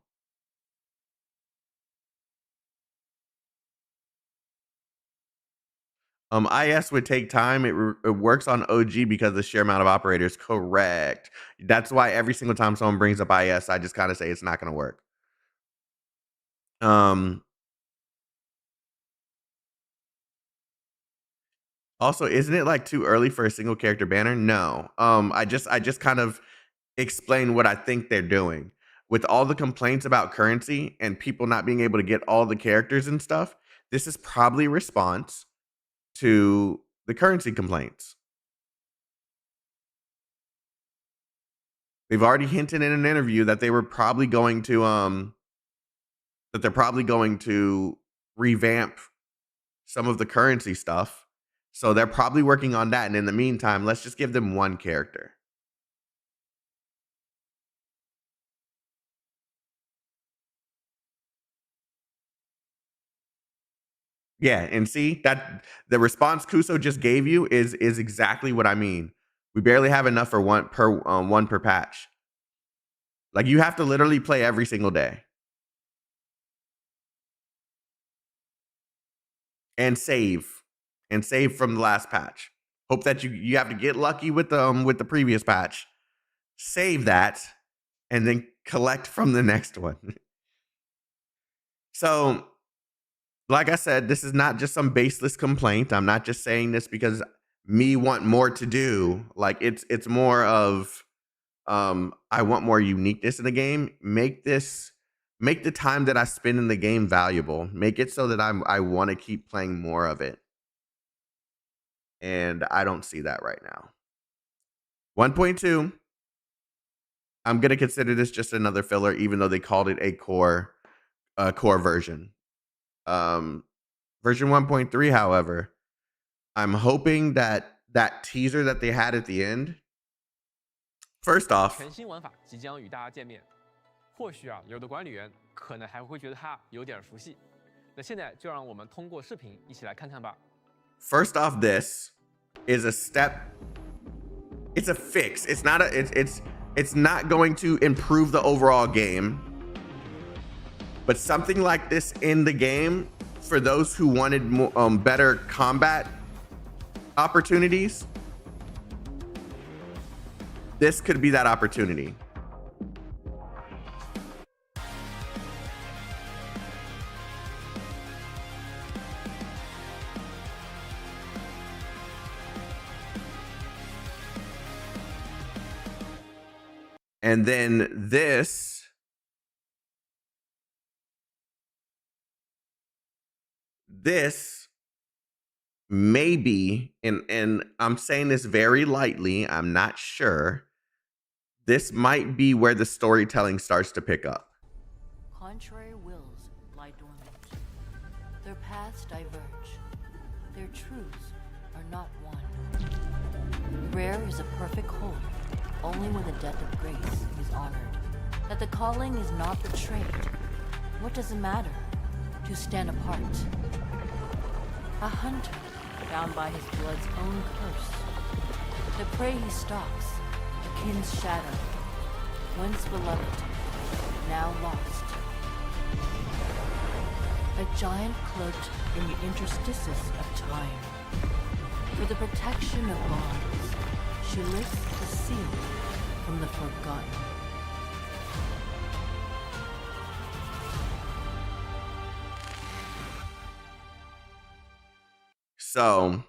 IS would take time. It works on OG because of the sheer amount of operators. Correct. That's why every single time someone brings up IS, I just kind of say it's not going to work. Also, isn't it like too early for a single character banner? No. I just kind of explain what I think they're doing. With all the complaints about currency and people not being able to get all the characters and stuff, this is probably a response to the currency complaints. They've already hinted in an interview that they were probably going to that they're probably going to revamp some of the currency stuff. So they're probably working on that. And in the meantime, let's just give them one character. Yeah, and see that the response Kuso just gave you is exactly what I mean. We barely have enough for one per patch. Like, you have to literally play every single day. And save from the last patch. Hope that you have to get lucky with the previous patch. Save that and then collect from the next one. So, like I said, this is not just some baseless complaint. I'm not just saying this because me want more to do. Like, it's more of I want more uniqueness in the game. Make the time that I spend in the game valuable. Make it so that I want to keep playing more of it. And I don't see that right now. 1.2, I'm going to consider this just another filler, even though they called it a core version. Version 1.3, however, I'm hoping that teaser that they had at the end, first off, 全新玩法即将与大家见面，或许有的管理员可能还会觉得它有点熟悉。那现在就让我们通过视频一起来看看吧。 First off, this is a step. It's a fix. It's not going to improve the overall game. But something like this in the game for those who wanted more, better combat opportunities, this could be that opportunity. And then this maybe, and I'm saying this very lightly, I'm not sure, this might be where the storytelling starts to pick up. Contrary wills lie dormant. Their paths diverge. Their truths are not one. Rare is a perfect whole, only when the debt of grace is honored. That the calling is not betrayed. What does it matter? To stand apart. A hunter bound by his blood's own curse. The prey he stalks, a kin's shadow. Once beloved, now lost. A giant cloaked in the interstices of time. For the protection of bonds, she lifts the seal from the forgotten. So,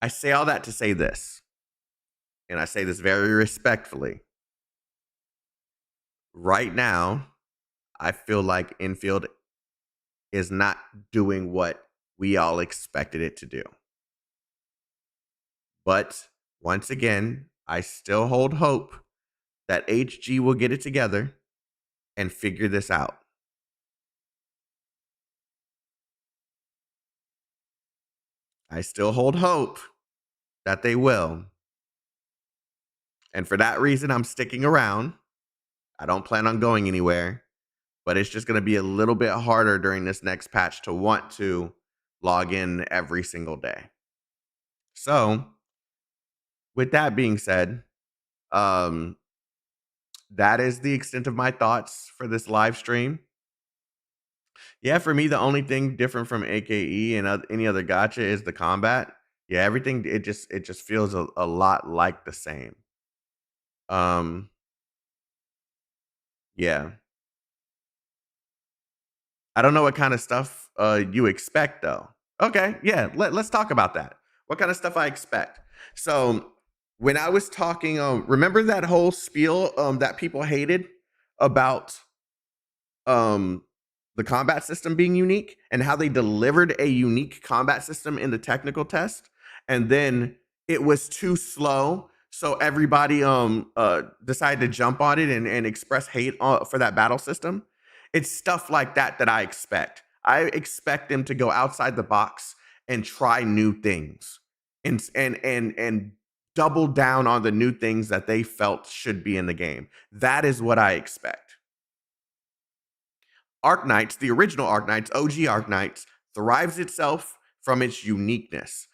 I say all that to say this, and I say this very respectfully. Right now, I feel like Endfield is not doing what we all expected it to do. But once again, I still hold hope that HG will get it together and figure this out. I still hold hope that they will. And for that reason, I'm sticking around. I don't plan on going anywhere, but it's just going to be a little bit harder during this next patch to want to log in every single day. So, with that being said, that is the extent of my thoughts for this live stream. Yeah, for me, the only thing different from AKE and any other gacha is the combat. Yeah, everything, it just feels a lot like the same. Yeah. I don't know what kind of stuff you expect, though. Okay, yeah, let's talk about that. What kind of stuff I expect. So, when I was talking, remember that whole spiel that people hated about the combat system being unique and how they delivered a unique combat system in the technical test, and then it was too slow, so everybody decided to jump on it and express hate for that battle system. It's stuff like that that I expect. I expect them to go outside the box and try new things and double down on the new things that they felt should be in the game. That is what I expect. Arknights, the original Arknights, OG Arknights, thrives itself from its uniqueness.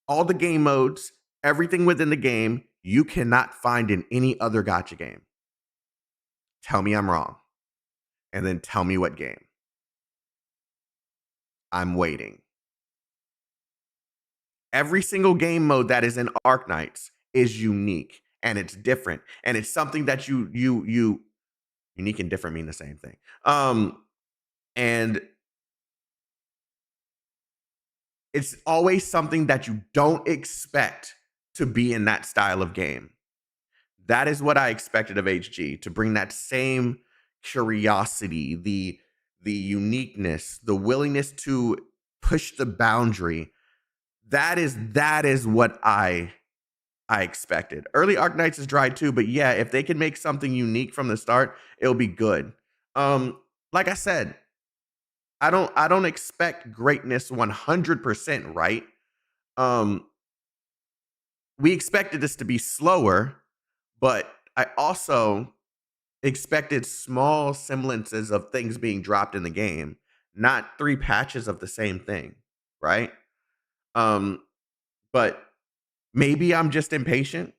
All the game modes, everything within the game, you cannot find in any other gacha game. Tell me I'm wrong. And then tell me what game. I'm waiting. Every single game mode that is in Arknights is unique and it's different. And it's something that you unique and different mean the same thing. And it's always something that you don't expect to be in that style of game. That is what I expected of HG, to bring that same curiosity, the uniqueness, the willingness to push the boundary. That is what I expected. Early Arknights is dry too, but yeah, if they can make something unique from the start, it'll be good. Like I said, I don't expect greatness 100%, right? We expected this to be slower, but I also expected small semblances of things being dropped in the game, not 3 patches of the same thing, right? But maybe I'm just impatient.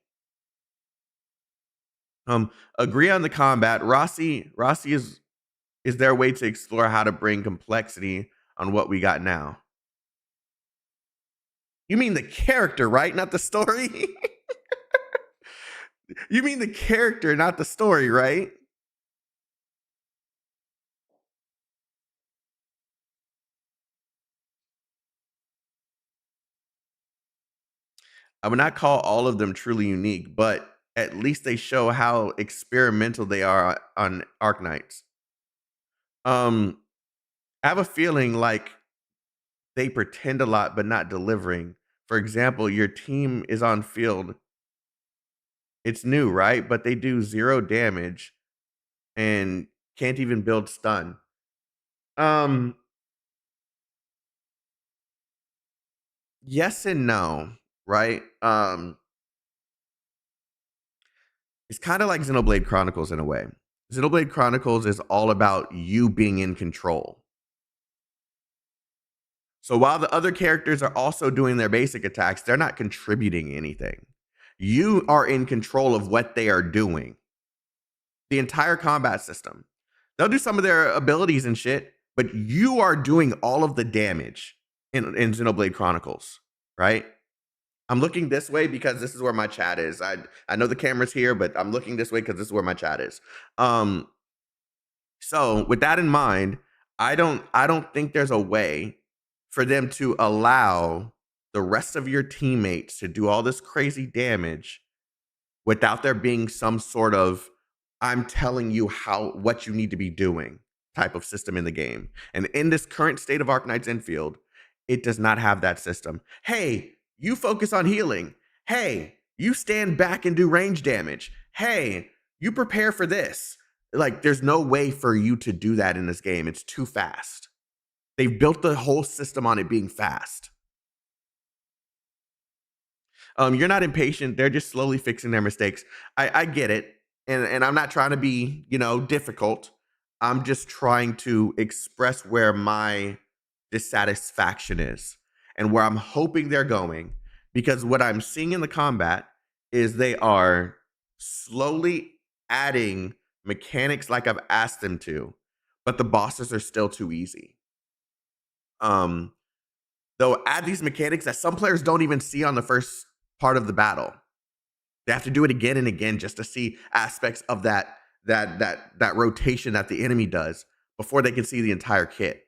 Agree on the combat. Rossi is their way to explore how to bring complexity on what we got now. You mean the character, right? Not the story? You mean the character, not the story, right? I would not call all of them truly unique, but at least they show how experimental they are on Arknights. I have a feeling like they pretend a lot but not delivering. For example, your team is on field. It's new, right? But they do 0 damage and can't even build stun. Yes and no, right? It's kind of like Xenoblade Chronicles in a way. Xenoblade Chronicles is all about you being in control. So while the other characters are also doing their basic attacks, they're not contributing anything. You are in control of what they are doing. The entire combat system. They'll do some of their abilities and shit, but you are doing all of the damage in Xenoblade Chronicles, right? I'm looking this way because this is where my chat is. I know the camera's here, but I'm looking this way because this is where my chat is. So with that in mind, I don't think there's a way for them to allow the rest of your teammates to do all this crazy damage without there being some sort of I'm telling you what you need to be doing type of system in the game. And in this current state of Arknights Endfield, it does not have that system. Hey, you focus on healing. Hey, you stand back and do range damage. Hey, you prepare for this. Like, there's no way for you to do that in this game. It's too fast. They've built the whole system on it being fast. You're not impatient. They're just slowly fixing their mistakes. I get it. And I'm not trying to be, difficult. I'm just trying to express where my dissatisfaction is and where I'm hoping they're going. Because what I'm seeing in the combat is they are slowly adding mechanics like I've asked them to, but the bosses are still too easy. They'll add these mechanics that some players don't even see on the first part of the battle. They have to do it again and again just to see aspects of that rotation that the enemy does before they can see the entire kit.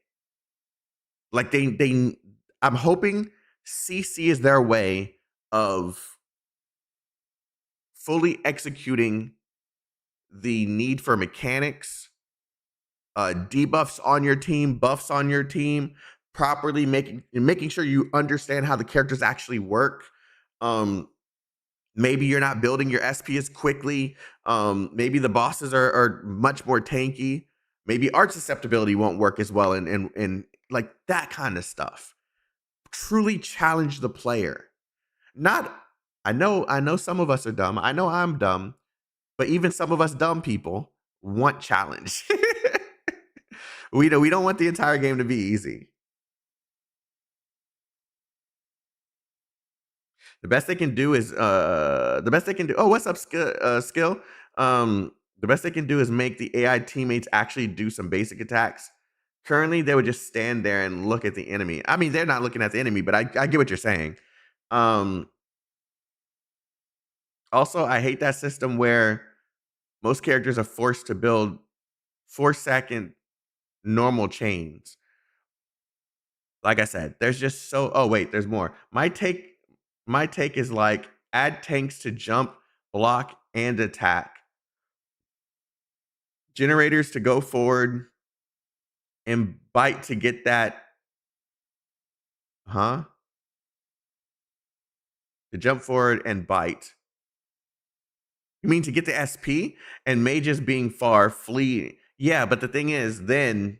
Like I'm hoping CC is their way of fully executing the need for mechanics, debuffs on your team, buffs on your team, properly making sure you understand how the characters actually work. Maybe you're not building your SP as quickly. Maybe the bosses are much more tanky. Maybe art susceptibility won't work as well, and like that kind of stuff. Truly challenge the player. Not, I know some of us are dumb. I know I'm dumb, but even some of us dumb people want challenge. We don't want the entire game to be easy. The best they can do is oh, what's up, skill? The best they can do is make the AI teammates actually do some basic attacks. Currently, they would just stand there and look at the enemy. I mean, they're not looking at the enemy, but I get what you're saying. Also, I hate that system where most characters are forced to build 4-second normal chains. Like I said, there's just so. Oh wait, there's more. My take is like add tanks to jump, block, and attack. Generators to go forward and bite to get that. Huh? To jump forward and bite. You mean to get the SP? And mages being far, flee. Yeah, but the thing is, then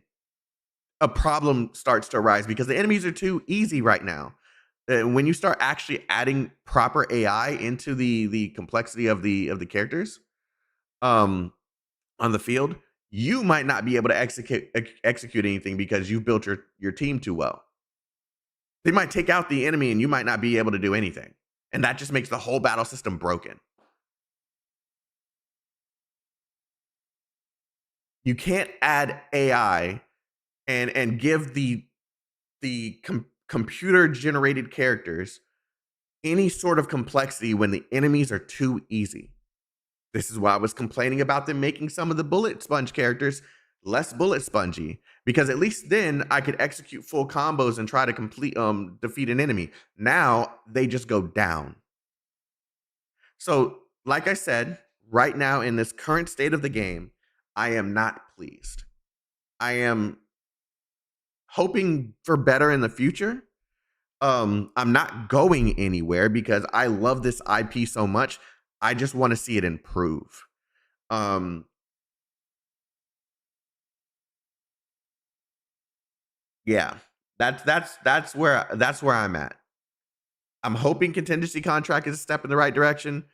a problem starts to arise because the enemies are too easy right now. When you start actually adding proper AI into the complexity of the characters on the field, you might not be able to execute anything because you've built your team too well. They might take out the enemy and you might not be able to do anything. And that just makes the whole battle system broken. You can't add AI and give the computer generated characters any sort of complexity when the enemies are too easy. This is why I was complaining about them making some of the bullet sponge characters less bullet spongy, because at least then I could execute full combos and try to defeat an enemy. Now they just go down. So, like I said, right now in this current state of the game, I am not pleased. I am hoping for better in the future. I'm not going anywhere because I love this IP so much. I just want to see it improve. Yeah, that's where I'm at. I'm hoping contingency contract is a step in the right direction.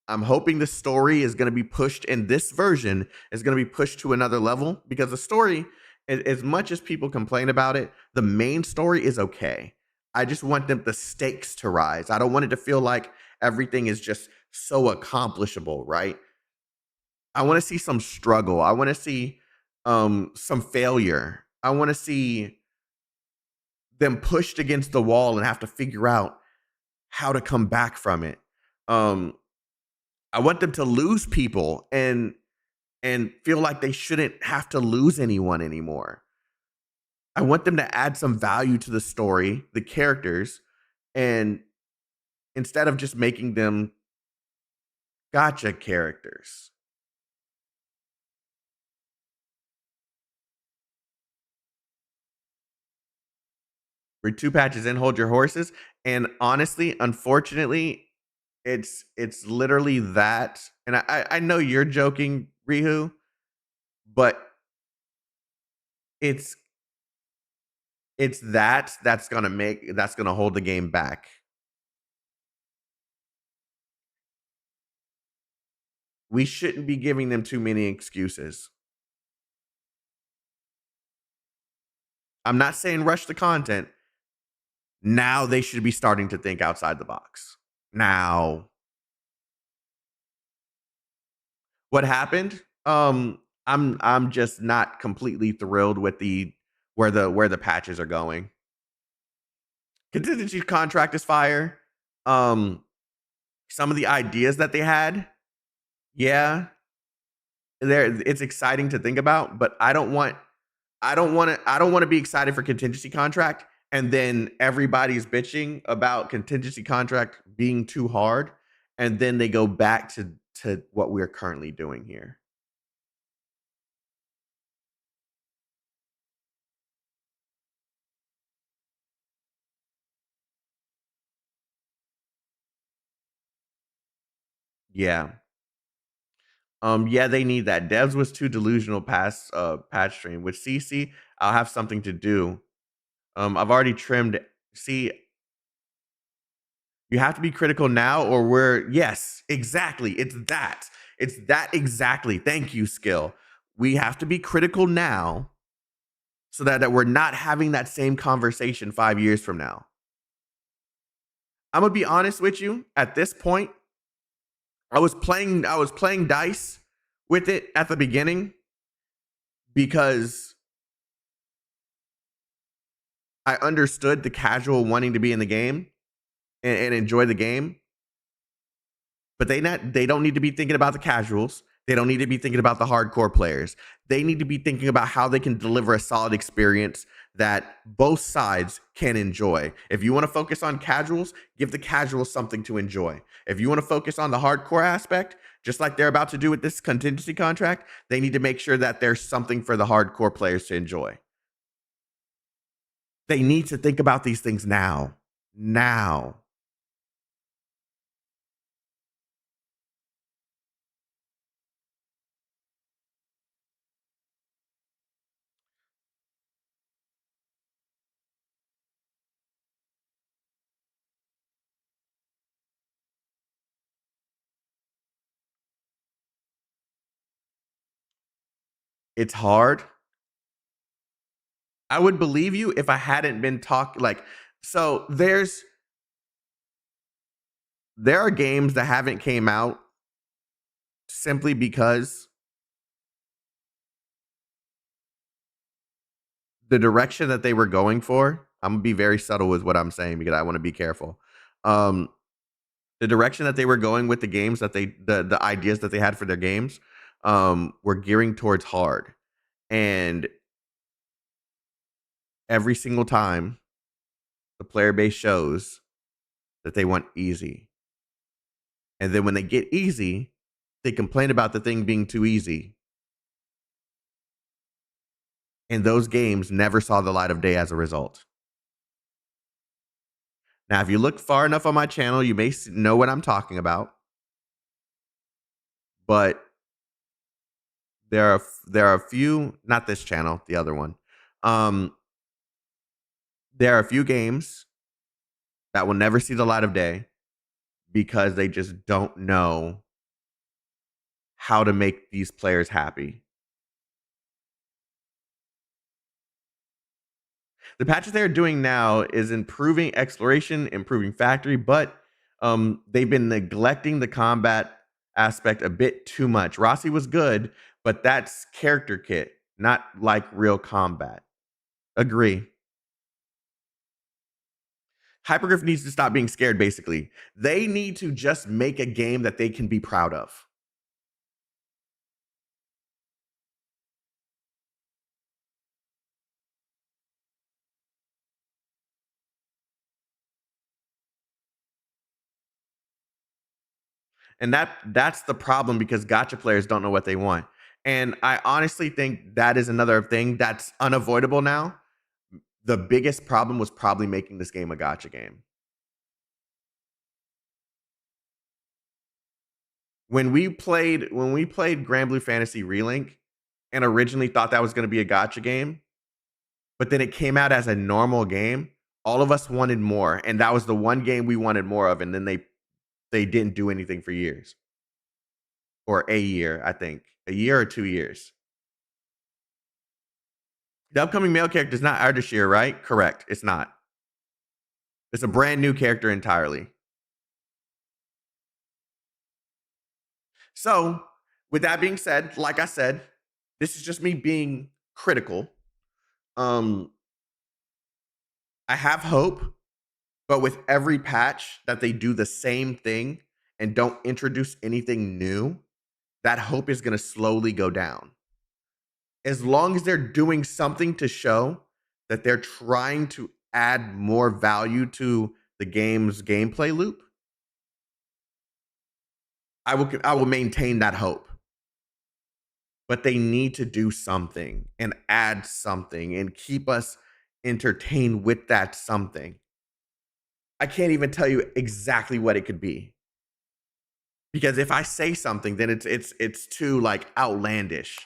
I'm hoping the story is going to be pushed in this version is going to be pushed to another level, because the story, as much as people complain about it, the main story is okay. I just want the stakes to rise. I don't want it to feel like everything is just so accomplishable, right? I want to see some struggle. I want to see some failure. I want to see them pushed against the wall and have to figure out how to come back from it. I want them to lose people and feel like they shouldn't have to lose anyone anymore. I want them to add some value to the story, the characters, and instead of just making them gotcha characters. We're 2 patches in, hold your horses. And honestly, unfortunately, it's literally that. And I know you're joking, Rihu, but it's that's gonna hold the game back. We shouldn't be giving them too many excuses. I'm not saying rush the content. Now they should be starting to think outside the box. Now, what happened? I'm just not completely thrilled with where the patches are going. Contingency contract is fire. Some of the ideas that they had, yeah, it's exciting to think about, but I don't want to be excited for contingency contract and then everybody's bitching about contingency contract being too hard, and then they go back to what we're currently doing here. Yeah. Yeah, they need that. Devs was too delusional past patch stream. With CC, I'll have something to do. I've already trimmed. See, you have to be critical now, or yes, exactly. It's that. It's that exactly. Thank you, Skill. We have to be critical now so that we're not having that same conversation 5 years from now. I'm gonna be honest with you. At this point, I was playing dice with it at the beginning because I understood the casual wanting to be in the game and enjoy the game. But they don't need to be thinking about the casuals. They don't need to be thinking about the hardcore players. They need to be thinking about how they can deliver a solid experience that both sides can enjoy. If you want to focus on casuals, give the casuals something to enjoy. If you want to focus on the hardcore aspect, just like they're about to do with this contingency contract, they need to make sure that there's something for the hardcore players to enjoy. They need to think about these things now. Now. It's hard. I would believe you if I hadn't been talking so there are games that haven't came out simply because the direction that they were going for, I'm gonna be very subtle with what I'm saying because I want to be careful. The direction that they were going with the games that the ideas that they had for their games were gearing towards hard. And every single time the player base shows that they want easy. And then when they get easy, they complain about the thing being too easy. And those games never saw the light of day as a result. Now, if you look far enough on my channel, you may know what I'm talking about. But there are a few, not this channel, the other one. There are a few games that will never see the light of day because they just don't know how to make these players happy. The patches they're doing now is improving exploration, improving factory, but they've been neglecting the combat aspect a bit too much. Rossi was good, but that's character kit, not like real combat. Agree. Hypergriff needs to stop being scared, basically. They need to just make a game that they can be proud of. And that's the problem because gacha players don't know what they want. And I honestly think that is another thing that's unavoidable now. The biggest problem was probably making this game a gacha game. When we played Grand Blue Fantasy Relink and originally thought that was going to be a gacha game, but then it came out as a normal game, all of us wanted more. And that was the one game we wanted more of. And then they didn't do anything for years. Or a year, I think. A year or 2 years. The upcoming male character is not Ardashir, right? Correct. It's not. It's a brand new character entirely. So, with that being said, like I said, this is just me being critical. I have hope, but with every patch that they do the same thing and don't introduce anything new, that hope is going to slowly go down. As long as they're doing something to show that they're trying to add more value to the game's gameplay loop, I will maintain that hope. But they need to do something and add something and keep us entertained with that something. I can't even tell you exactly what it could be. Because if I say something, then it's too like outlandish,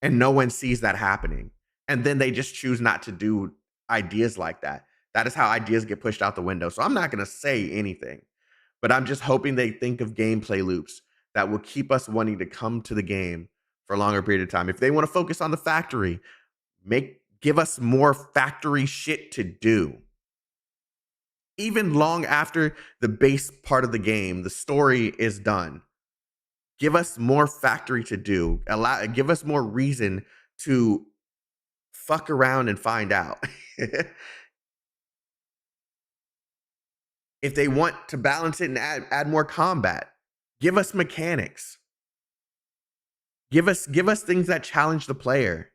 and no one sees that happening, and then they just choose not to do ideas like that. That is how ideas get pushed out the window. So I'm not going to say anything, but I'm just hoping they think of gameplay loops that will keep us wanting to come to the game for a longer period of time. If they want to focus on the factory, give us more factory shit to do. Even long after the base part of the game, the story is done. Give us more factory to do. Give us more reason to fuck around and find out. If they want to balance it and add more combat, give us mechanics. Give us things that challenge the player.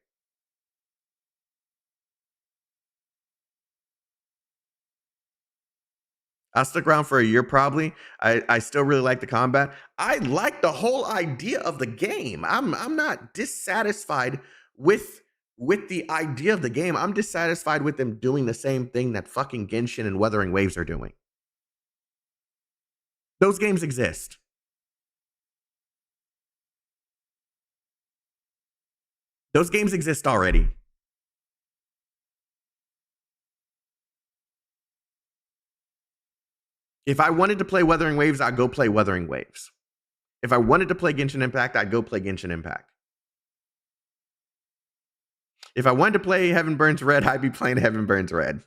I'll stick around for a year probably. I still really like the combat. I like the whole idea of the game. I'm not dissatisfied with the idea of the game. I'm dissatisfied with them doing the same thing that fucking Genshin and Wuthering Waves are doing. Those games exist. Those games exist already. If I wanted to play Wuthering Waves, I'd go play Wuthering Waves. If I wanted to play Genshin Impact, I'd go play Genshin Impact. If I wanted to play Heaven Burns Red, I'd be playing Heaven Burns Red.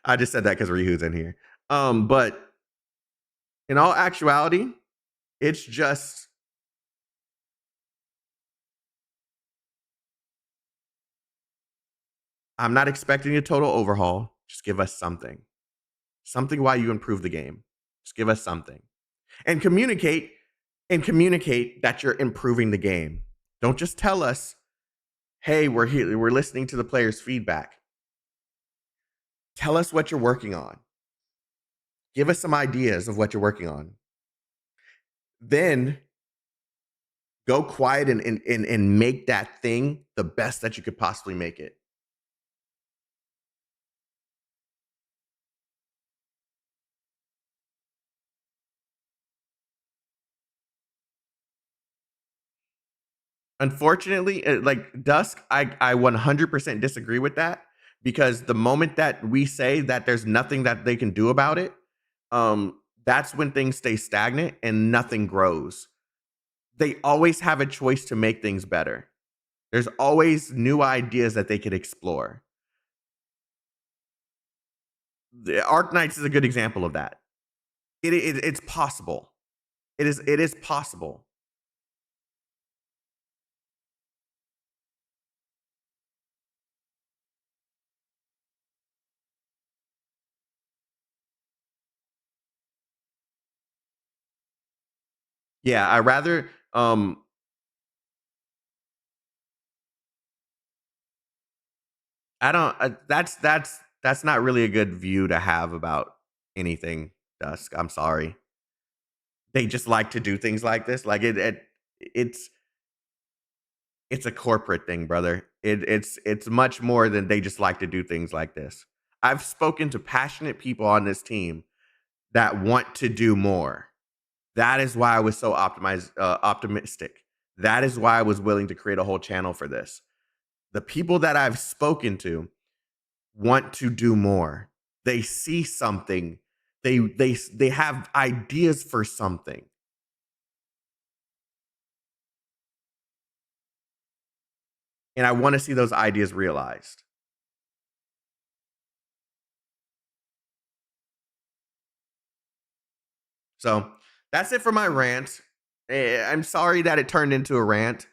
I just said that because Ryu's in here. But in all actuality, it's just I'm not expecting a total overhaul. Just give us something. Something while you improve the game. Just give us something. And communicate that you're improving the game. Don't just tell us, hey, we're here, we're listening to the players' feedback. Tell us what you're working on. Give us some ideas of what you're working on. Then go quiet and make that thing the best that you could possibly make it. Unfortunately, like Dusk, I 100% disagree with that, because the moment that we say that there's nothing that they can do about it, that's when things stay stagnant and nothing grows. They always have a choice to make things better. There's always new ideas that they could explore. The Arknights is a good example of that. It's possible. It is possible. Yeah, I rather I don't that's not really a good view to have about anything, Dusk. I'm sorry. They just like to do things like this. Like it's a corporate thing, brother. It's much more than they just like to do things like this. I've spoken to passionate people on this team that want to do more. That is why I was so optimistic. That is why I was willing to create a whole channel for this. The people that I've spoken to want to do more. They see something. They have ideas for something. And I want to see those ideas realized. So that's it for my rant. I'm sorry that it turned into a rant,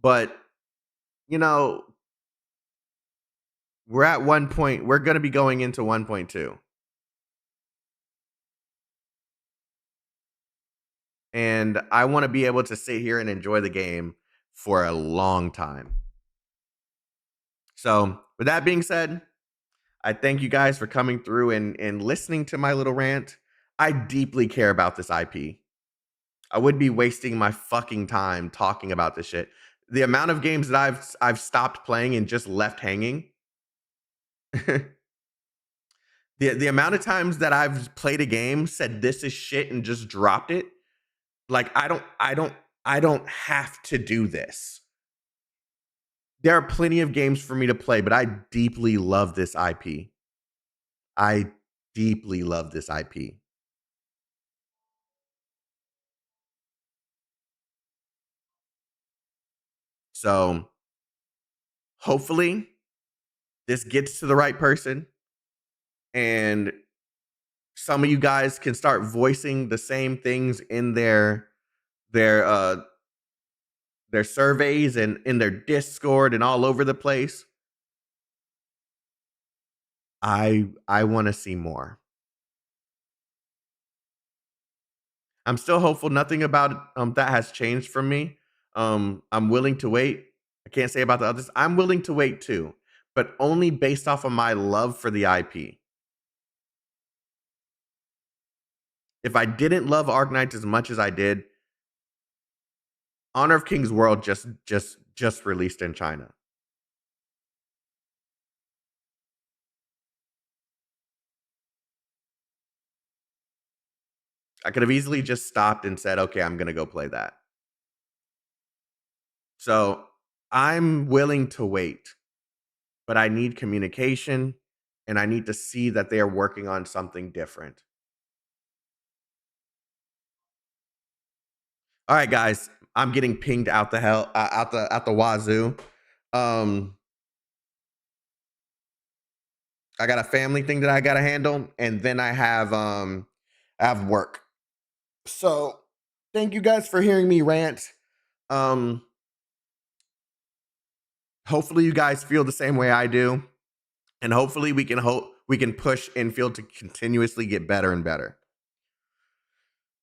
but you know, we're at 1 point. We're going to be going into 1.2. And I want to be able to sit here and enjoy the game for a long time. So with that being said, I thank you guys for coming through and listening to my little rant. I deeply care about this IP. I would be wasting my fucking time talking about this shit. The amount of games that I've stopped playing and just left hanging. The amount of times that I've played a game, said this is shit, and just dropped it. Like, I don't have to do this. There are plenty of games for me to play, but I deeply love this IP. I deeply love this IP. So hopefully this gets to the right person and some of you guys can start voicing the same things in their surveys and in their Discord and all over the place. I want to see more. I'm still hopeful. Nothing about that has changed for me. I'm willing to wait. I can't say about the others. I'm willing to wait too, but only based off of my love for the IP. If I didn't love Arknights as much as I did, Honor of Kings World just released in China. I could have easily just stopped and said, okay, I'm going to go play that. So I'm willing to wait, but I need communication and I need to see that they are working on something different. All right, guys, I'm getting pinged out the hell out the wazoo. I got a family thing that I got to handle, and then I have work. So thank you guys for hearing me rant. Hopefully you guys feel the same way I do, and hopefully we can push Endfield to continuously get better and better.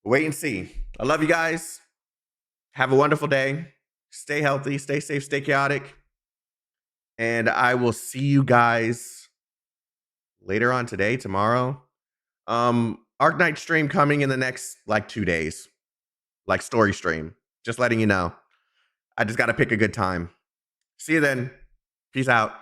Wait and see. I love you guys. Have a wonderful day. Stay healthy, stay safe, stay chaotic. And I will see you guys later on today, tomorrow. Arknight stream coming in the next like 2 days. Like story stream. Just letting you know. I just got to pick a good time. See you then. Peace out.